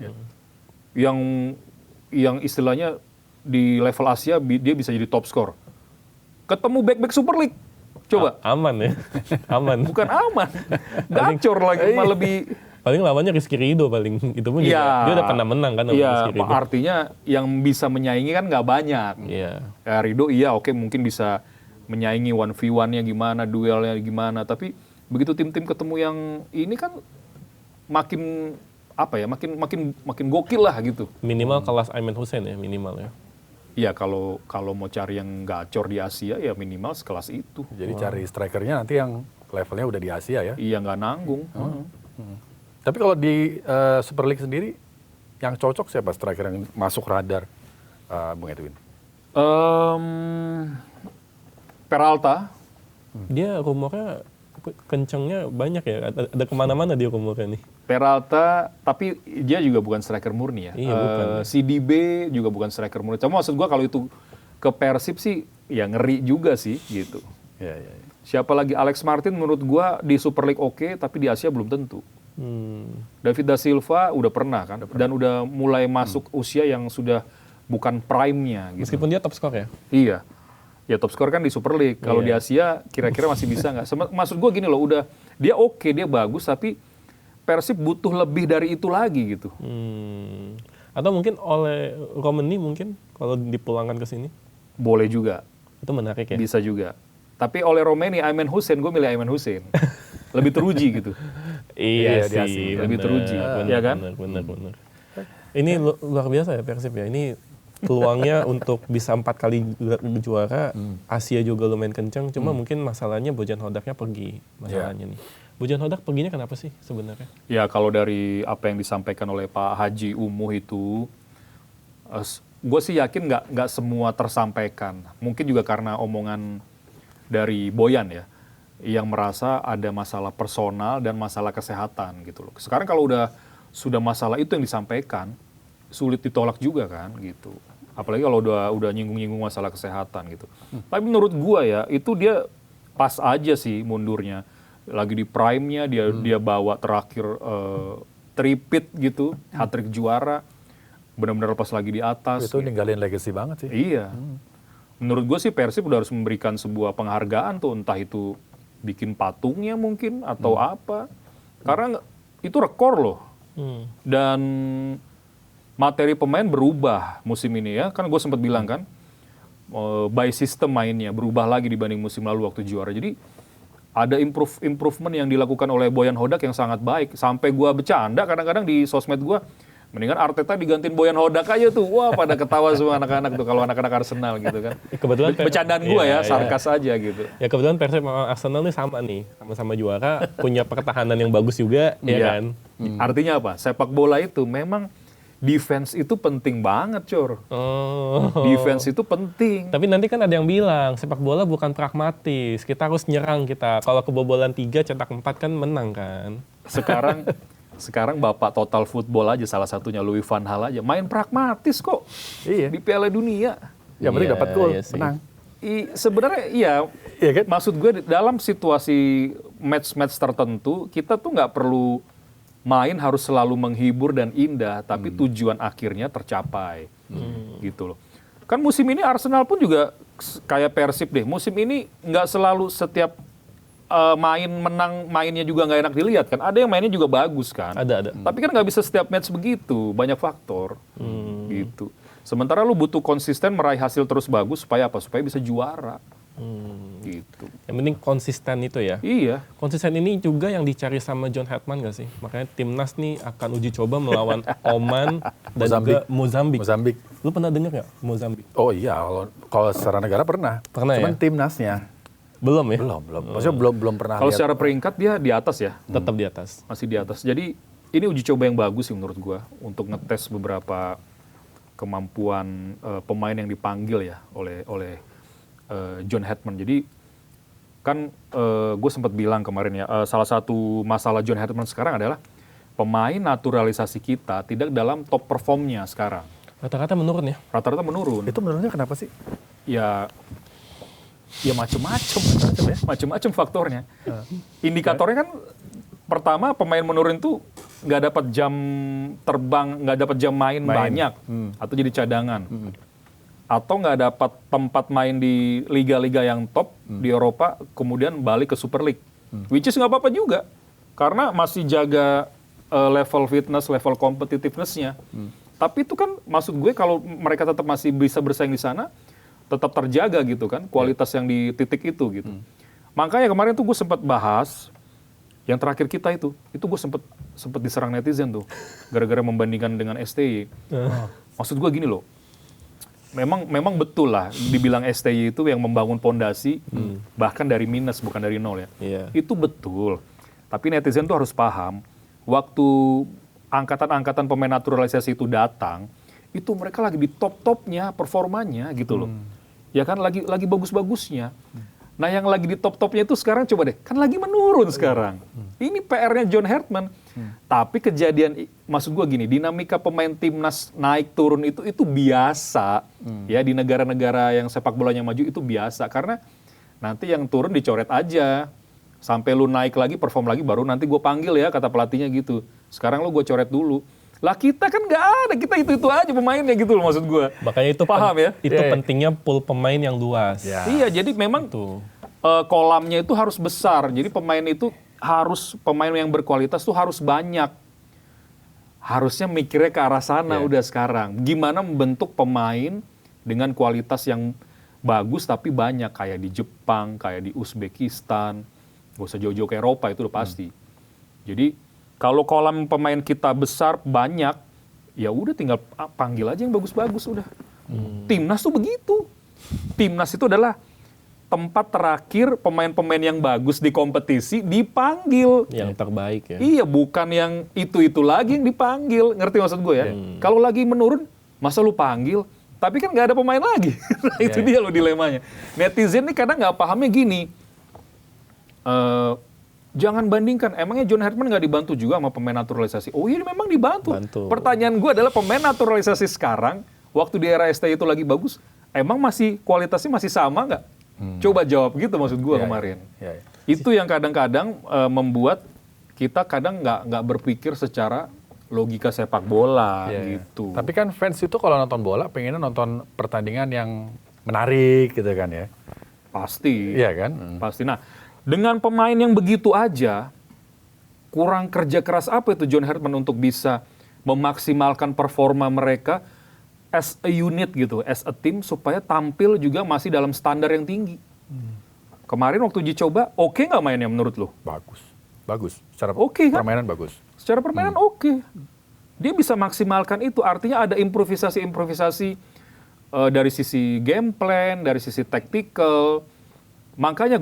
Yang istilahnya di level Asia dia bisa jadi top skor. Ketemu back Super League. Coba. Aman ya. Aman. Bukan aman. Gacor lagi, malah lebih. Paling lawannya Rizky Ridho paling. Itu pun juga. Dia udah pernah menang kan sama Iya, Rizky Ridho. artinya yang bisa menyaingi kan nggak banyak. Iya. Ya, Ridho oke mungkin bisa menyaingi 1v1-nya gimana, duelnya gimana. Tapi begitu tim-tim ketemu yang ini kan makin makin gokil lah gitu. Minimal kelas Ayman Hussein ya, minimal ya. Iya, kalau mau cari yang gacor di Asia ya minimal sekelas itu. Jadi cari strikernya nanti yang levelnya udah di Asia ya. Iya, nggak nanggung. Tapi kalau di Super League sendiri, yang cocok siapa striker yang masuk radar, Bung Edwin? Peralta, Dia rumornya kencengnya banyak ya. Ada kemana-mana dia rumornya nih. Peralta, tapi dia juga bukan striker murni ya. Iya, bukan. CDB juga bukan striker murni. Cuma maksud gua kalau itu ke Persib sih, ya ngeri juga sih gitu. Ya, ya. Siapa lagi? Alex Martin menurut gua di Super League oke, tapi di Asia belum tentu. David da Silva udah pernah kan, dan udah mulai masuk usia yang sudah bukan prime-nya. Gitu. Meskipun dia top skor ya. Iya, ya top skor kan di Super League. Kalau Iya. di Asia kira-kira masih bisa nggak? Maksud gua gini loh, udah dia oke, dia bagus, tapi Persib butuh lebih dari itu lagi gitu. Atau mungkin oleh Romani mungkin kalau dipulangkan ke sini. Boleh juga, Itu menarik ya. bisa juga. Tapi oleh Romani, Ayman Hussein, gue milih Ayman Hussein. Lebih teruji gitu. Iya Iya, sih. lebih teruji, ya kan? Benar. Ini luar biasa ya Persib ya. Ini peluangnya untuk bisa 4 kali juara. Asia juga lumayan kencang. Cuma mungkin masalahnya Bojan Hodaknya pergi. Masalahnya nih. Bojan Hodak perginya kenapa sih sebenarnya? Ya kalau dari apa yang disampaikan oleh Pak Haji Umuh itu, gue sih yakin nggak semua tersampaikan. Mungkin juga karena omongan dari Boyan ya, yang merasa ada masalah personal dan masalah kesehatan gitu loh. Sekarang kalau sudah masalah itu yang disampaikan, sulit ditolak juga kan gitu. Apalagi kalau udah nyinggung-nyinggung masalah kesehatan gitu. Tapi menurut gue ya, itu dia pas aja sih mundurnya. Lagi di prime-nya dia bawa terakhir tripit gitu, hat-trick juara, benar-benar pas lagi di atas. Itu ninggalin legacy banget sih. Iya. Menurut gue sih Persib udah harus memberikan sebuah penghargaan tuh, entah itu bikin patungnya mungkin atau apa. Karena itu rekor loh. Dan materi pemain berubah musim ini ya. Kan gue sempat bilang kan, by system mainnya berubah lagi dibanding musim lalu waktu juara. Jadi ada improvement yang dilakukan oleh Boyan Hodak yang sangat baik. Sampai gua bercanda kadang-kadang di sosmed gua, mendingan Arteta digantiin Boyan Hodak aja tuh. Wah, pada ketawa semua anak-anak tuh kalau anak-anak Arsenal gitu kan. Kebetulan Bercandaan gua iya, ya, sarkas aja gitu. Ya kebetulan Persib sama Arsenal nih sama nih. Sama-sama juara, punya pertahanan yang bagus juga, ya Iya. kan? Artinya apa? Sepak bola itu memang defense itu penting banget, Cor. Oh. Defense itu penting. Tapi nanti kan ada yang bilang, sepak bola bukan pragmatis. Kita harus nyerang kita. Kalau kebobolan 3, cetak 4 kan menang kan? Sekarang Bapak Total Football aja salah satunya Louis van Gaal aja main pragmatis kok. Iya. Di Piala Dunia. Yang penting Iya, dapat gol, iya sih. menang. Sebenarnya iya, Iya kan? maksud gue dalam situasi match-match tertentu kita tuh nggak perlu main harus selalu menghibur dan indah, tapi tujuan akhirnya tercapai, gitu loh. Kan musim ini Arsenal pun juga kayak Persib deh. Musim ini nggak selalu setiap main menang mainnya juga nggak enak dilihat kan. Ada yang mainnya juga bagus kan. Ada. Tapi kan nggak bisa setiap match begitu, banyak faktor, gitu. Sementara lu butuh konsisten meraih hasil terus bagus supaya apa? Supaya bisa juara. Gitu. Yang penting konsisten itu ya. Iya. Konsisten ini juga yang dicari sama John Hetman gak sih? Makanya timnas nih akan uji coba melawan Oman dan juga Mozambik. Mozambik. Lu pernah dengar nggak Mozambik? Oh iya, kalau secara negara pernah. Pernah Cuman ya? timnasnya Belum ya? belum. Maksudnya belum pernah Kalau lihat. secara peringkat dia di atas ya, Tetap di atas. masih di atas. Jadi ini uji coba yang bagus sih menurut gua untuk ngetes beberapa kemampuan pemain yang dipanggil ya oleh John Hedman. Jadi kan gue sempat bilang kemarin ya, salah satu masalah John Hedman sekarang adalah pemain naturalisasi kita tidak dalam top performnya sekarang. Rata-rata menurun ya? Rata-rata menurun. Itu menurutnya kenapa sih? Ya macam-macam faktornya. Indikatornya kan pertama pemain menurun itu nggak dapat jam terbang, nggak dapat jam main. Banyak, atau jadi cadangan, atau nggak dapat tempat main di liga-liga yang top di Eropa, kemudian balik ke Super League, which is nggak apa-apa juga, karena masih jaga level fitness, level competitiveness-nya. Tapi itu kan maksud gue kalau mereka tetap masih bisa bersaing di sana, tetap terjaga gitu kan, kualitas yang di titik itu gitu. Makanya kemarin tuh gue sempat bahas, yang terakhir kita itu gue sempat diserang netizen tuh, gara-gara membandingkan dengan STY. Maksud gue gini loh, memang betul lah dibilang STY itu yang membangun pondasi, bahkan dari minus bukan dari nol ya. Itu betul. Tapi netizen tuh harus paham, waktu angkatan-angkatan pemain naturalisasi itu datang, itu mereka lagi di top-topnya performanya gitu loh. Ya kan lagi bagus-bagusnya. Nah yang lagi di top-topnya itu sekarang coba deh, kan lagi menurun sekarang. Ini PR-nya John Hedman. Tapi kejadian, maksud gue gini, dinamika pemain timnas naik turun itu biasa. Ya di negara-negara yang sepak bolanya maju itu biasa. Karena nanti yang turun dicoret aja. Sampai lu naik lagi, perform lagi, baru nanti gue panggil ya, kata pelatihnya gitu. Sekarang lu gue coret dulu. Lah kita kan nggak ada, kita itu aja pemainnya gitu loh maksud gue. Makanya itu paham ya? Itu pentingnya pool pemain yang luas. Iya, jadi memang kolamnya itu harus besar. Jadi pemain yang berkualitas tuh harus banyak. Harusnya mikirnya ke arah sana udah sekarang. Gimana membentuk pemain dengan kualitas yang bagus tapi banyak, kayak di Jepang, kayak di Uzbekistan. Gak usah jauh-jauh ke Eropa, itu udah pasti. Jadi kalau kolam pemain kita besar, banyak, ya udah tinggal panggil aja yang bagus-bagus udah. Timnas tuh begitu. Timnas itu adalah tempat terakhir pemain-pemain yang bagus di kompetisi dipanggil. Yang terbaik ya. Iya, bukan yang itu lagi yang dipanggil. Ngerti maksud gue ya? Kalau lagi menurun, masa lu panggil? Tapi kan nggak ada pemain lagi. Nah, itu dia lo dilemanya. Netizen nih kadang nggak pahamnya gini. Jangan bandingkan, emangnya John Hedman nggak dibantu juga sama pemain naturalisasi? Oh iya, memang dibantu. Pertanyaan gue adalah pemain naturalisasi sekarang, waktu di era STY itu lagi bagus, emang kualitasnya masih sama nggak? Coba jawab gitu maksud gue kemarin. Itu yang kadang-kadang membuat kita kadang nggak berpikir secara logika sepak bola gitu. Tapi kan fans itu kalau nonton bola pengennya nonton pertandingan yang menarik gitu kan ya? Pasti. Iya kan? Pasti. Nah, dengan pemain yang begitu aja, kurang kerja keras apa itu John Hedman untuk bisa memaksimalkan performa mereka as a unit gitu, as a team, supaya tampil juga masih dalam standar yang tinggi. Kemarin waktu uji coba, oke nggak mainnya menurut lo? Bagus. Secara kan? permainan bagus. Secara permainan oke. Dia bisa maksimalkan itu, artinya ada improvisasi-improvisasi dari sisi game plan, dari sisi tactical. Makanya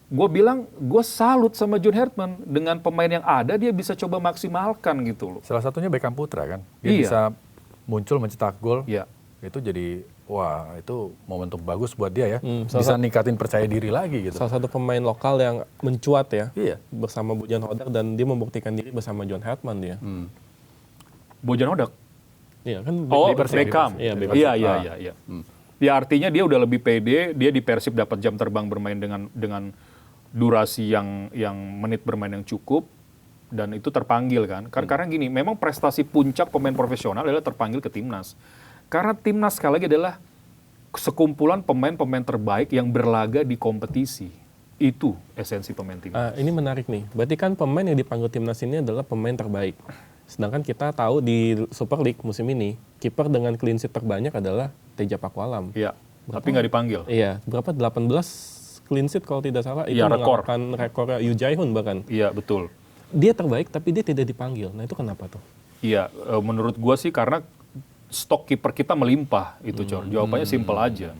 gue bilang, gue salut sama John Hedman. Dengan pemain yang ada, dia bisa coba maksimalkan gitu loh. Salah satunya Beckham Putra kan. Dia bisa muncul mencetak gol. Iya. Itu jadi, wah itu momentum bagus buat dia ya. Bisa ningkatin percaya diri lagi gitu. Salah satu pemain lokal yang mencuat ya. Bersama Bojan Hodak, dan dia membuktikan diri bersama John Hedman dia. Bojan Hodak? Iya kan. Beckham. Iya. Ya artinya dia udah lebih pede, dia di Persib dapat jam terbang bermain dengan durasi yang menit bermain yang cukup, dan itu terpanggil kan. Karena gini, memang prestasi puncak pemain profesional adalah terpanggil ke timnas. Karena timnas sekali lagi adalah sekumpulan pemain-pemain terbaik yang berlaga di kompetisi. Itu esensi pemain timnas. Ini menarik nih. Berarti kan pemain yang dipanggil timnas ini adalah pemain terbaik. Sedangkan kita tahu di Super League musim ini, kiper dengan clean sheet terbanyak adalah Teja Pakualam. Iya, tapi nggak dipanggil. Iya, berapa? 18 clean sheet kalau tidak salah. Itu mengalahkan rekornya Yu Jae-hoon bahkan. Iya, betul. Dia terbaik tapi dia tidak dipanggil. Nah itu kenapa tuh? Iya, menurut gua sih karena stok kiper kita melimpah itu, Cor. Jawabannya simpel aja.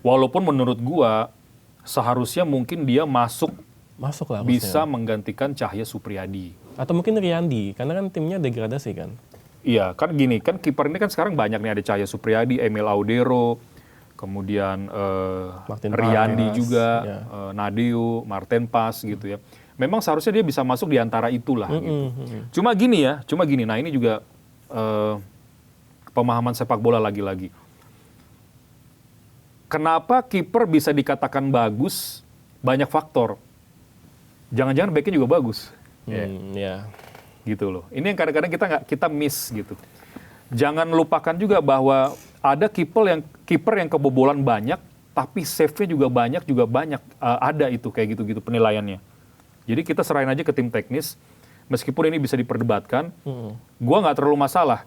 Walaupun menurut gua seharusnya mungkin dia masuk lah bisa menggantikan Cahya Supriyadi. Atau mungkin Riyandi, karena kan timnya degradasi kan. Iya, kan gini, kan kiper ini kan sekarang banyak nih, ada Cahya Supriyadi, Emil Audero, kemudian Martin Riyandi Paes, juga, ya. Nadeo, Martin Paes gitu ya. Memang seharusnya dia bisa masuk di antara itulah gitu. Cuma gini, nah ini juga pemahaman sepak bola lagi-lagi. Kenapa kiper bisa dikatakan bagus? Banyak faktor. Jangan-jangan backnya juga bagus. Ya. Gitu loh. Ini yang kadang-kadang kita miss gitu. Jangan lupakan juga bahwa ada kiper yang kebobolan banyak, tapi save-nya juga banyak. Ada itu kayak gitu-gitu penilaiannya. Jadi kita serahin aja ke tim teknis, meskipun ini bisa diperdebatkan, gua nggak terlalu masalah.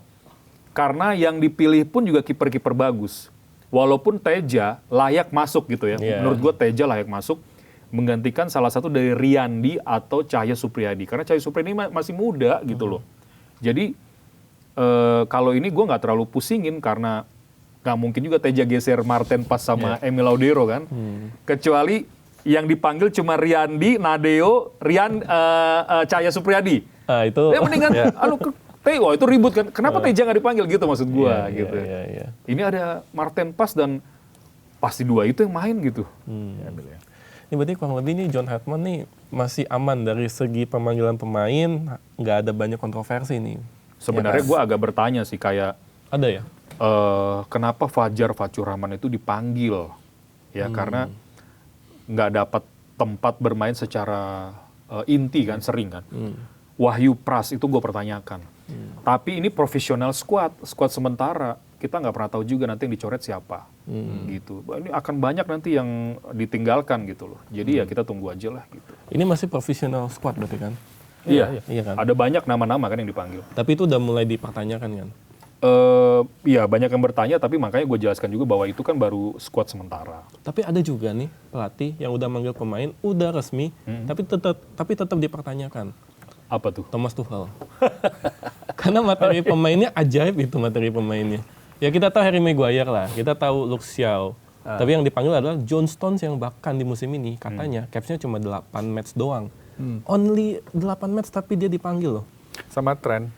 Karena yang dipilih pun juga kiper-kiper bagus. Walaupun Teja layak masuk gitu ya. Yeah. Menurut gua Teja layak masuk, menggantikan salah satu dari Riyandi atau Cahya Supriyadi. Karena Cahya Supriyadi masih muda gitu loh. Jadi kalau ini gue nggak terlalu pusingin karena nggak mungkin juga Teja geser Martin Paes sama Emil Audero kan. Kecuali yang dipanggil cuma Riyandi, Nadeo, Cahya Supriyadi. Itu. Ya mendingan, wah itu ribut kan. Kenapa Teja nggak dipanggil gitu maksud gue gitu. Iya. Ini ada Martin Paes dan pasti dua itu yang main gitu. Ini berarti kurang lebih nih John Herdman nih masih aman dari segi pemanggilan pemain, nggak ada banyak kontroversi nih. Sebenarnya gue agak bertanya sih kayak Ada ya? kenapa Fajar Fatur Rahman itu dipanggil ya karena nggak dapat tempat bermain secara inti kan sering kan. Wahyu Pras itu gue pertanyakan. Tapi ini profesional squad sementara. Kita nggak pernah tahu juga nanti yang dicoret siapa, gitu. Ini akan banyak nanti yang ditinggalkan gitu loh. Jadi ya kita tunggu aja lah gitu. Ini masih profesional squad berarti kan? Iya kan? Ada banyak nama-nama kan yang dipanggil. Tapi itu udah mulai dipertanyakan kan? Iya banyak yang bertanya, tapi makanya gue jelaskan juga bahwa itu kan baru squad sementara. Tapi ada juga nih pelatih yang udah manggil pemain, udah resmi, tapi tetap dipertanyakan. Apa tuh? Thomas Tuchel. Karena materi pemainnya ajaib itu materi pemainnya. Ya kita tahu Harry Maguire lah, kita tahu Luke Shaw. Tapi yang dipanggil adalah John Stones yang bahkan di musim ini katanya capsnya cuma 8 match doang. Only 8 match tapi dia dipanggil loh. Sama Trent.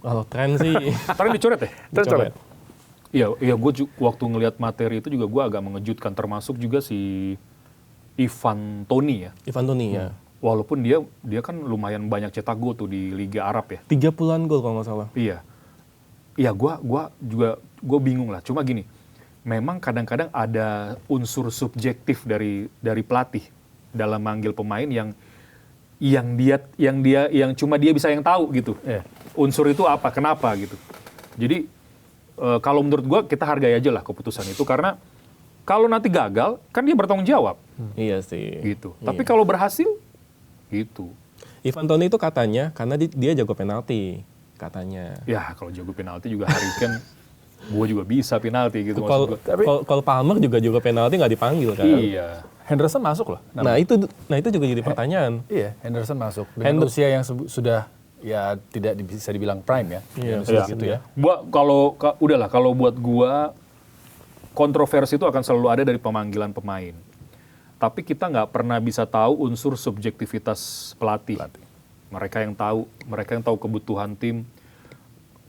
Kalau tren sih Tren dicoret ya? dicoret. Iya, gue waktu ngelihat materi itu juga gue agak mengejutkan, termasuk juga si Ivan Toney ya. Ivan Toney ya. Walaupun dia kan lumayan banyak cetak gol tuh di Liga Arab ya. 30-an gol kalau nggak salah. Iya, gue bingung lah. Cuma gini, memang kadang-kadang ada unsur subjektif dari pelatih dalam manggil pemain yang cuma dia bisa yang tahu gitu. Unsur itu apa, kenapa gitu. Jadi kalau menurut gue kita hargai aja lah keputusan itu karena kalau nanti gagal kan dia bertanggung jawab. Iya sih. Gitu. Tapi kalau berhasil gitu. Ivan Toney itu katanya karena dia jago penalti katanya. Ya kalau jago penalti juga Harry Kane gue juga bisa penalti gitu maksud gue. Kalau Palmer juga jago penalti nggak dipanggil kan. Iya. Henderson masuk loh. Nah itu juga jadi pertanyaan. Iya, Henderson masuk. Dengan usia yang sudah ya tidak bisa dibilang prime ya. Iya, Gitu ya. Kalau buat gua kontroversi itu akan selalu ada dari pemanggilan pemain. Tapi kita nggak pernah bisa tahu unsur subjektivitas pelatih. Mereka yang tahu kebutuhan tim.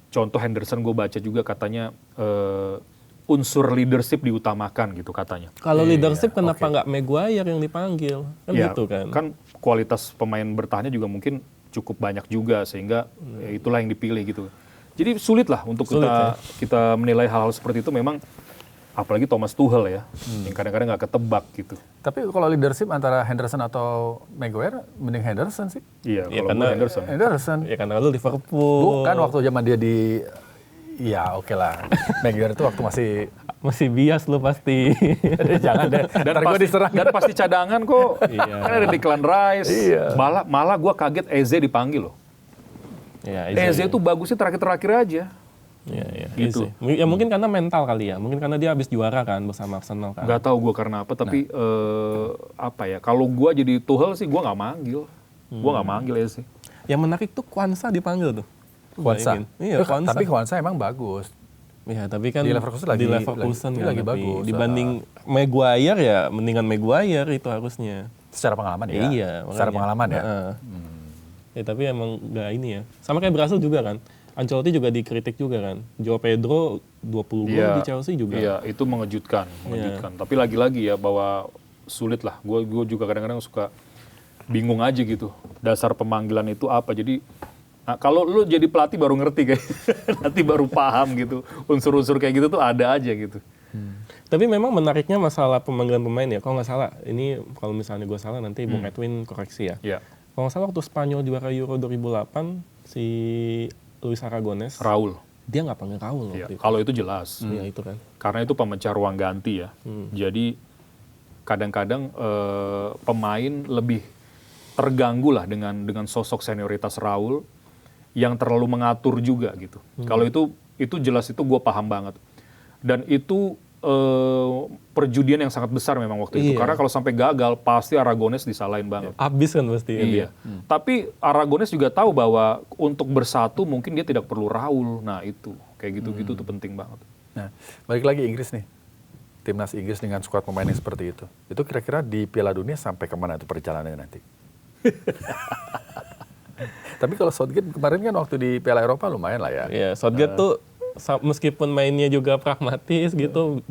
Contoh Henderson gue baca juga katanya unsur leadership diutamakan gitu katanya. Kalau leadership kenapa nggak Maguire yang dipanggil? Kan Ya, gitu kan. kan kualitas pemain bertahannya juga mungkin cukup banyak juga sehingga itulah yang dipilih gitu. Jadi sulit lah untuk kita menilai hal-hal seperti itu memang apalagi Thomas Tuchel ya yang kadang-kadang nggak ketebak gitu. Tapi kalau leadership antara Henderson atau Maguire, mending Henderson sih. Iya, Ya, kalau karena- gue Henderson. Henderson. Ya karena lu Liverpool. Bukan waktu zaman dia di, ya oke lah. Maguire itu waktu Masih bias lu pasti. jangan deh. Ntar gue diserang. Dan pasti cadangan kok. Iya. Kan ada Declan Rice. Iya. Malah gue kaget Eze dipanggil loh. Ya, Eze tuh bagusnya terakhir-terakhir aja. Ya, Gitu. Ya mungkin karena mental kali ya. Mungkin karena dia habis juara kan bersama Arsenal kan. Gak tahu gue karena apa, tapi apa ya? Kalau gue jadi Tuchel sih gue nggak manggil. Gue nggak manggil Eze. Yang menarik tuh Kwanza dipanggil tuh. Kwanza. Iya, Kwanza. Tapi Kwanza emang bagus. Ya, tapi kan Di Leverkusen lagi- kan, lagi bagus. Dibanding Maguire ya, mendingan Maguire itu harusnya. Secara pengalaman ya. Iya, Secara makanya. pengalaman ya. Ya, tapi emang nggak ini ya. Sama kayak Brasil juga kan. Ancelotti juga dikritik juga kan. Joao Pedro 20 gol di Chelsea juga. Iya, itu mengejutkan. Tapi lagi-lagi ya bahwa sulit lah. Gue juga kadang-kadang suka bingung aja gitu. Dasar pemanggilan itu apa. Jadi kalau lu jadi pelatih baru ngerti kayak nanti baru paham gitu. Unsur-unsur kayak gitu tuh ada aja gitu. Tapi memang menariknya masalah pemanggilan pemain ya. Kalau nggak salah, ini kalau misalnya gue salah nanti Bung Edwin koreksi ya. Iya. Kalau nggak salah waktu Spanyol juara Euro 2008 si Luis Aragonés, Raul. dia nggak panggil Raul loh. Iya. waktu itu. Kalau itu jelas. Iya itu kan. Karena itu pemecah ruang ganti ya. Jadi kadang-kadang pemain lebih terganggu lah dengan sosok senioritas Raul yang terlalu mengatur juga gitu. Kalau itu jelas, itu gue paham banget. Dan itu perjudian yang sangat besar memang waktu itu. Karena kalau sampai gagal pasti Aragonés disalahin banget. Abis kan pasti. Iya. Tapi Aragonés juga tahu bahwa untuk bersatu mungkin dia tidak perlu Raul. Nah itu kayak gitu-gitu tuh penting banget. Nah, balik lagi Inggris nih. Timnas Inggris dengan skuad pemain yang seperti itu. Itu kira-kira di Piala Dunia sampai kemana tuh perjalanannya nanti? Tapi kalau Southgate kemarin kan waktu di Piala Eropa lumayan lah ya. Iya, Southgate tuh meskipun mainnya juga pragmatis gitu,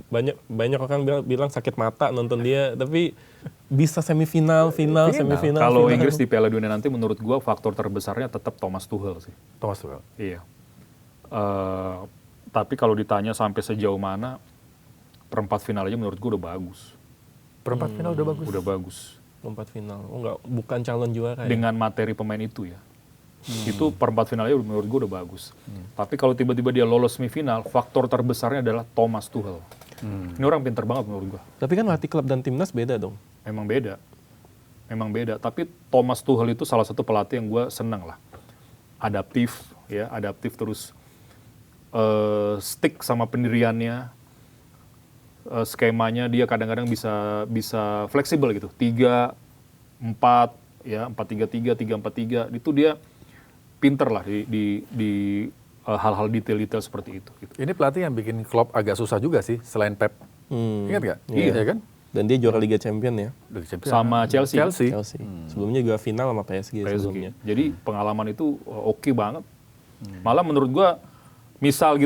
banyak orang bilang sakit mata nonton dia, tapi bisa semifinal. Kalau Inggris di Piala Dunia nanti menurut gua faktor terbesarnya tetap Thomas Tuchel sih. Thomas Tuchel. Iya. Tapi kalau ditanya sampai sejauh mana, perempat final aja menurut gua udah bagus. Perempat final udah bagus. Udah bagus. Perempat final, bukan calon juara. Dengan materi pemain itu ya. Itu perempat finalnya menurut gue udah bagus. Tapi kalau tiba-tiba dia lolos semifinal, faktor terbesarnya adalah Thomas Tuchel. Ini orang pinter banget menurut gue. Tapi kan latih klub dan timnas beda dong. Memang beda. Tapi Thomas Tuchel itu salah satu pelatih yang gue senang lah. Adaptif terus stick sama pendiriannya. Skemanya dia kadang-kadang bisa fleksibel gitu. 3-4 ya, 4-3-3, 3-4-3 itu dia pinter lah di hal-hal detail-detail seperti itu. Gitu. Ini pelatih yang bikin Klopp agak susah juga sih, selain Pep. Ingat nggak? Iya kan? Dan dia juara Liga Champion ya. Sama Chelsea. Sebelumnya juga final sama PSG sebelumnya. Jadi pengalaman itu oke banget. Malah menurut gua misal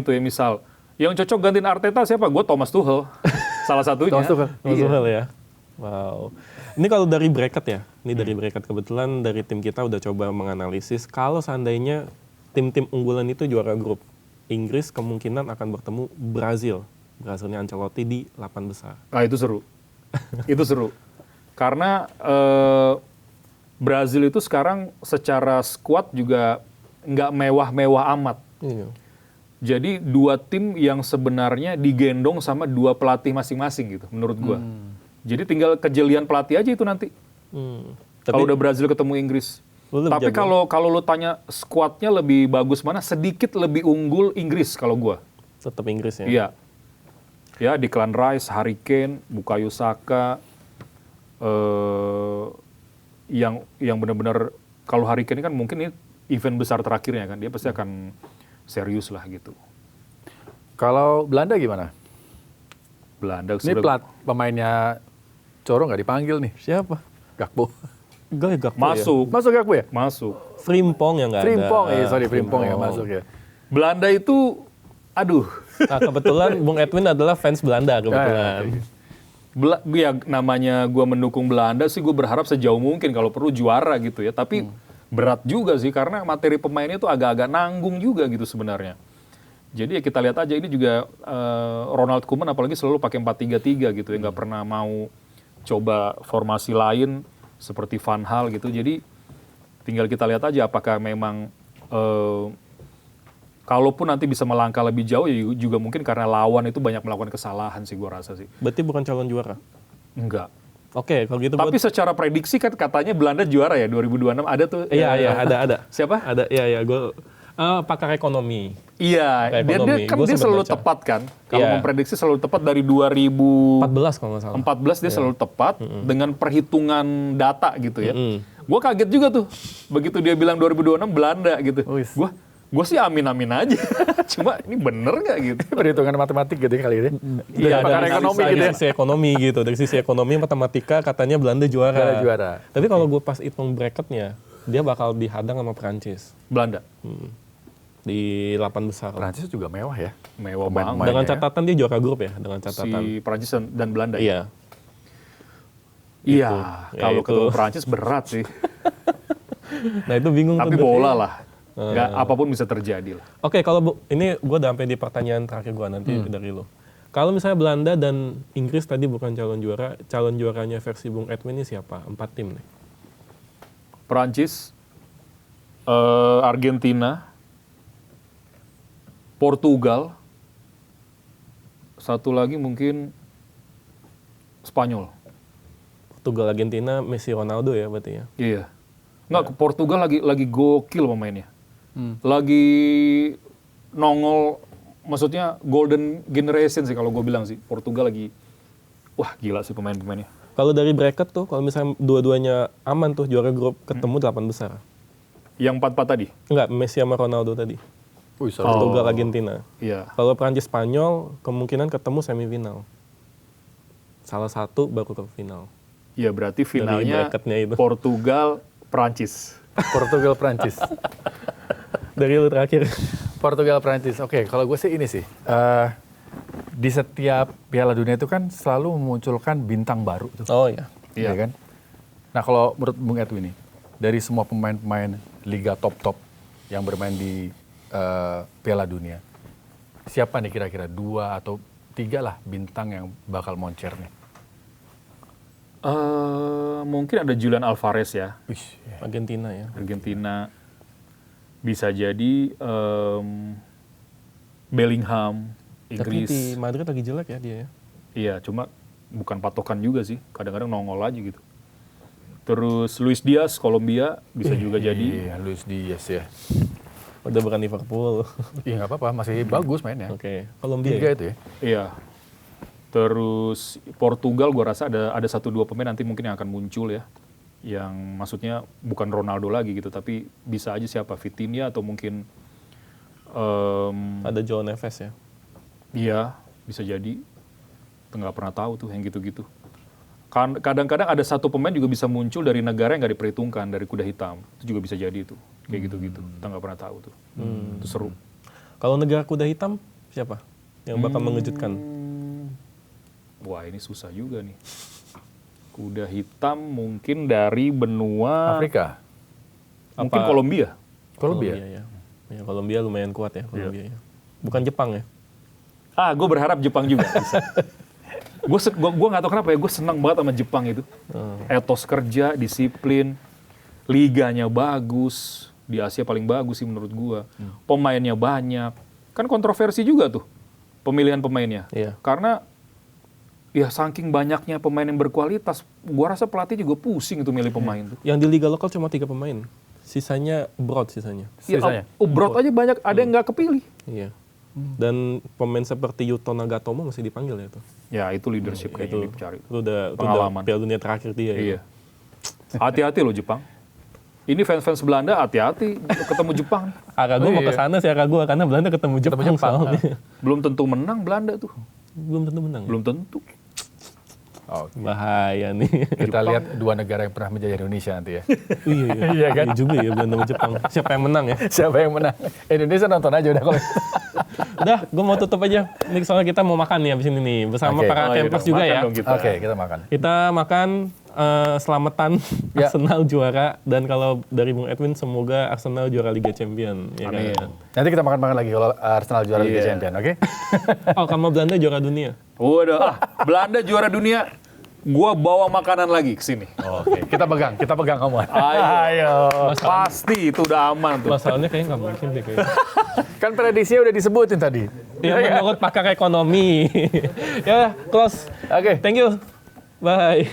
yang cocok gantiin Arteta siapa? Gua Thomas Tuchel. Salah satunya. Thomas Tuchel ya. Wow. Ini kalau dari bracket ya, dari bracket kebetulan dari tim kita udah coba menganalisis kalau seandainya tim-tim unggulan itu juara grup, Inggris kemungkinan akan bertemu Brazil. Brazilnya Ancelotti di 8 besar. Ah itu seru. Itu seru. Karena Brazil itu sekarang secara skuad juga nggak mewah-mewah amat. Iya. Jadi dua tim yang sebenarnya digendong sama dua pelatih masing-masing gitu menurut gua. Jadi tinggal kejelian pelatih aja itu nanti. Kalau udah Brazil ketemu Inggris. Tapi kalau lu tanya skuadnya lebih bagus mana, sedikit lebih unggul Inggris kalau gua. Tetap Inggris ya. Iya. Ya, Declan Rice, Harry Kane, Bukayo Saka, yang benar-benar kalau Harry Kane kan mungkin ini event besar terakhirnya kan, dia pasti akan serius lah gitu. Kalau Belanda gimana? Belanda ini pemainnya Coro nggak dipanggil nih. Siapa? Gakpo. Gakpo masuk. Ya? Masuk Gakpo ya? Masuk. Frimpong yang nggak ada. Frimpong yang masuk ya. Belanda itu, aduh. Nah, kebetulan Bung Edwin adalah fans Belanda kebetulan. Ya namanya gue mendukung Belanda sih, gue berharap sejauh mungkin kalau perlu juara gitu ya. Tapi berat juga sih karena materi pemainnya itu agak-agak nanggung juga gitu sebenarnya. Jadi ya kita lihat aja ini juga Ronald Koeman apalagi selalu pakai 4-3-3 gitu ya, nggak pernah mau coba formasi lain seperti Van Gaal gitu. Jadi tinggal kita lihat aja apakah memang kalaupun nanti bisa melangkah lebih jauh ya juga mungkin karena lawan itu banyak melakukan kesalahan sih gue rasa sih. Berarti bukan calon juara? Enggak. Oke, kalau gitu. Tapi secara prediksi kan katanya Belanda juara ya 2026 ada tuh. Iya, ada. Siapa? Ada, iya, gue pakar ekonomi. Iya, dia selalu tepat kan. Kalau memprediksi selalu tepat dari 2014 kalau nggak salah. 14 dia selalu tepat dengan perhitungan data gitu ya. Gue kaget juga tuh begitu dia bilang 2026 Belanda gitu. Gue sih amin-amin aja. Cuma ini bener nggak gitu? Perhitungan matematik gitu kali ini. Iya, dari ekonomi gitu ya. Sisi ekonomi gitu. Dari sisi ekonomi matematika katanya Belanda juara. Tapi kalau gue pas hitung bracketnya, dia bakal dihadang sama Prancis. Belanda. di 8 besar. Prancis juga mewah ya. Mewah Pemain-pemain. banget. Dengan ya. catatan dia juara grup ya, dengan catatan. Si Prancis dan Belanda. Iya. Iya, Ya, kalau itu. ketemu Prancis berat sih. Nah itu bingung Tapi tuh. bola lah. Nggak, apapun bisa terjadi lah. Oke, kalau ini gue udah sampai di pertanyaan terakhir gue nanti dari lo. Kalau misalnya Belanda dan Inggris tadi bukan calon juaranya versi Bung Edwin ini siapa? 4 tim nih. Prancis, Argentina, Portugal, satu lagi mungkin Spanyol. Portugal, Argentina, Messi, Ronaldo ya berarti ya. Iya. Nggak, Portugal lagi gokil pemainnya. Lagi nongol, maksudnya golden generation sih kalau gue bilang sih. Portugal lagi, wah gila sih pemain-pemainnya. Kalau dari bracket tuh, kalau misalnya dua-duanya aman tuh juara grup ketemu 8 besar. Yang 4-4 tadi? Enggak, Messi sama Ronaldo tadi. Wih, seru. Portugal, Argentina. Iya. Kalau Prancis, Spanyol kemungkinan ketemu semifinal. Salah satu baru ke final. Iya berarti Dari finalnya bracketnya itu. Portugal, Prancis. Portugal, Prancis. Dari lu terakhir. Portugal, Prancis. Oke, kalau gue sih ini sih. Di setiap Piala Dunia itu kan selalu memunculkan bintang baru tuh. Oh iya. Iya kan? Nah kalau menurut Bung Edwin nih, dari semua pemain-pemain liga top-top yang bermain di Piala Dunia, siapa nih kira-kira 2 atau 3 lah bintang yang bakal moncer nih? Mungkin ada Julian Alvarez ya, Wih, ya. Argentina ya. Argentina. Bisa jadi Bellingham, Tapi Inggris. di Madrid lagi jelek ya dia ya. Iya, cuma bukan patokan juga sih. Kadang-kadang nongol aja gitu. Terus Luis Diaz, Kolombia, bisa juga jadi. Iya, Luis Diaz ya. Udah bukan Liverpool. Iya nggak apa-apa, masih bagus mainnya. Oke. Kolombia 3 ya? itu ya. Iya. Terus Portugal, gua rasa ada 1-2 pemain nanti mungkin yang akan muncul ya. Yang maksudnya bukan Ronaldo lagi gitu, tapi bisa aja siapa, Vitinha atau mungkin Ada João Neves ya. iya, bisa jadi. Nggak pernah tahu tuh yang gitu-gitu. Kadang-kadang ada satu pemain juga bisa muncul dari negara yang nggak diperhitungkan, dari kuda hitam. Itu juga bisa jadi tuh, kayak gitu-gitu. Kita nggak pernah tahu tuh. Itu seru. Kalau negara kuda hitam siapa yang bakal mengejutkan? Wah ini susah juga nih. Kuda hitam mungkin dari benua Afrika, mungkin Apa- Kolombia. Kolombia. Ya. Ya, Kolombia lumayan kuat ya Kolombia ya. Bukan Jepang ya. Gue berharap Jepang juga bisa. Gue nggak tahu kenapa ya, gue senang banget sama Jepang itu. Etos kerja, disiplin, liganya bagus, di Asia paling bagus sih menurut gue. Pemainnya banyak, kan kontroversi juga tuh pemilihan pemainnya. Iya. Karena ya saking banyaknya pemain yang berkualitas, gue rasa pelatih juga pusing itu milih pemain tuh. Yang di liga lokal cuma 3 pemain. Sisanya abroad sisanya. Sisanya? Abroad aja banyak, ada yang nggak kepilih. Iya. Dan pemain seperti Yuto Nagatomo masih dipanggil ya tuh. Ya itu leadership kayaknya Itu dicari. udah Pengalaman. Piala Dunia terakhir dia ya. Iya. Hati-hati loh Jepang. Ini fans-fans Belanda hati-hati ketemu Jepang. Arago mau ke sana sih Arago karena Belanda ketemu Jepang soalnya. Belum tentu menang Belanda tuh. Belum tentu menang. Belum tentu. Oke. Bahaya nih. Kita lihat 2 negara yang pernah menjajah Indonesia nanti ya. Iya, Iya kan? Iya juga ya Belanda sama Jepang. Siapa yang menang ya? Siapa yang menang? Indonesia nonton aja udah kalau. Udah, gue mau tutup aja. Ini soalnya kita mau makan nih abis ini nih. Bersama Oke. para Oh, iya campers dong, juga makan ya. dong kita. Oke, kita makan. Kita makan selamatan Ya. Arsenal juara. Dan kalau dari Bung Edwin semoga Arsenal juara Liga Champion. Ya Amin. kan? Nanti kita makan-makan lagi kalau Arsenal juara Liga Iya. Champion, oke? Oh, kamu Belanda juara dunia. Waduh, Belanda juara dunia. Gua bawa makanan lagi ke sini. Oke, kita pegang kamu. Ayo. Pasti itu udah aman tuh. Masalahnya kayaknya nggak mungkin deh kayaknya. Kan prediksinya udah disebutin tadi. Ya menurut pakar ekonomi. Ya, close. Oke. Thank you. Bye.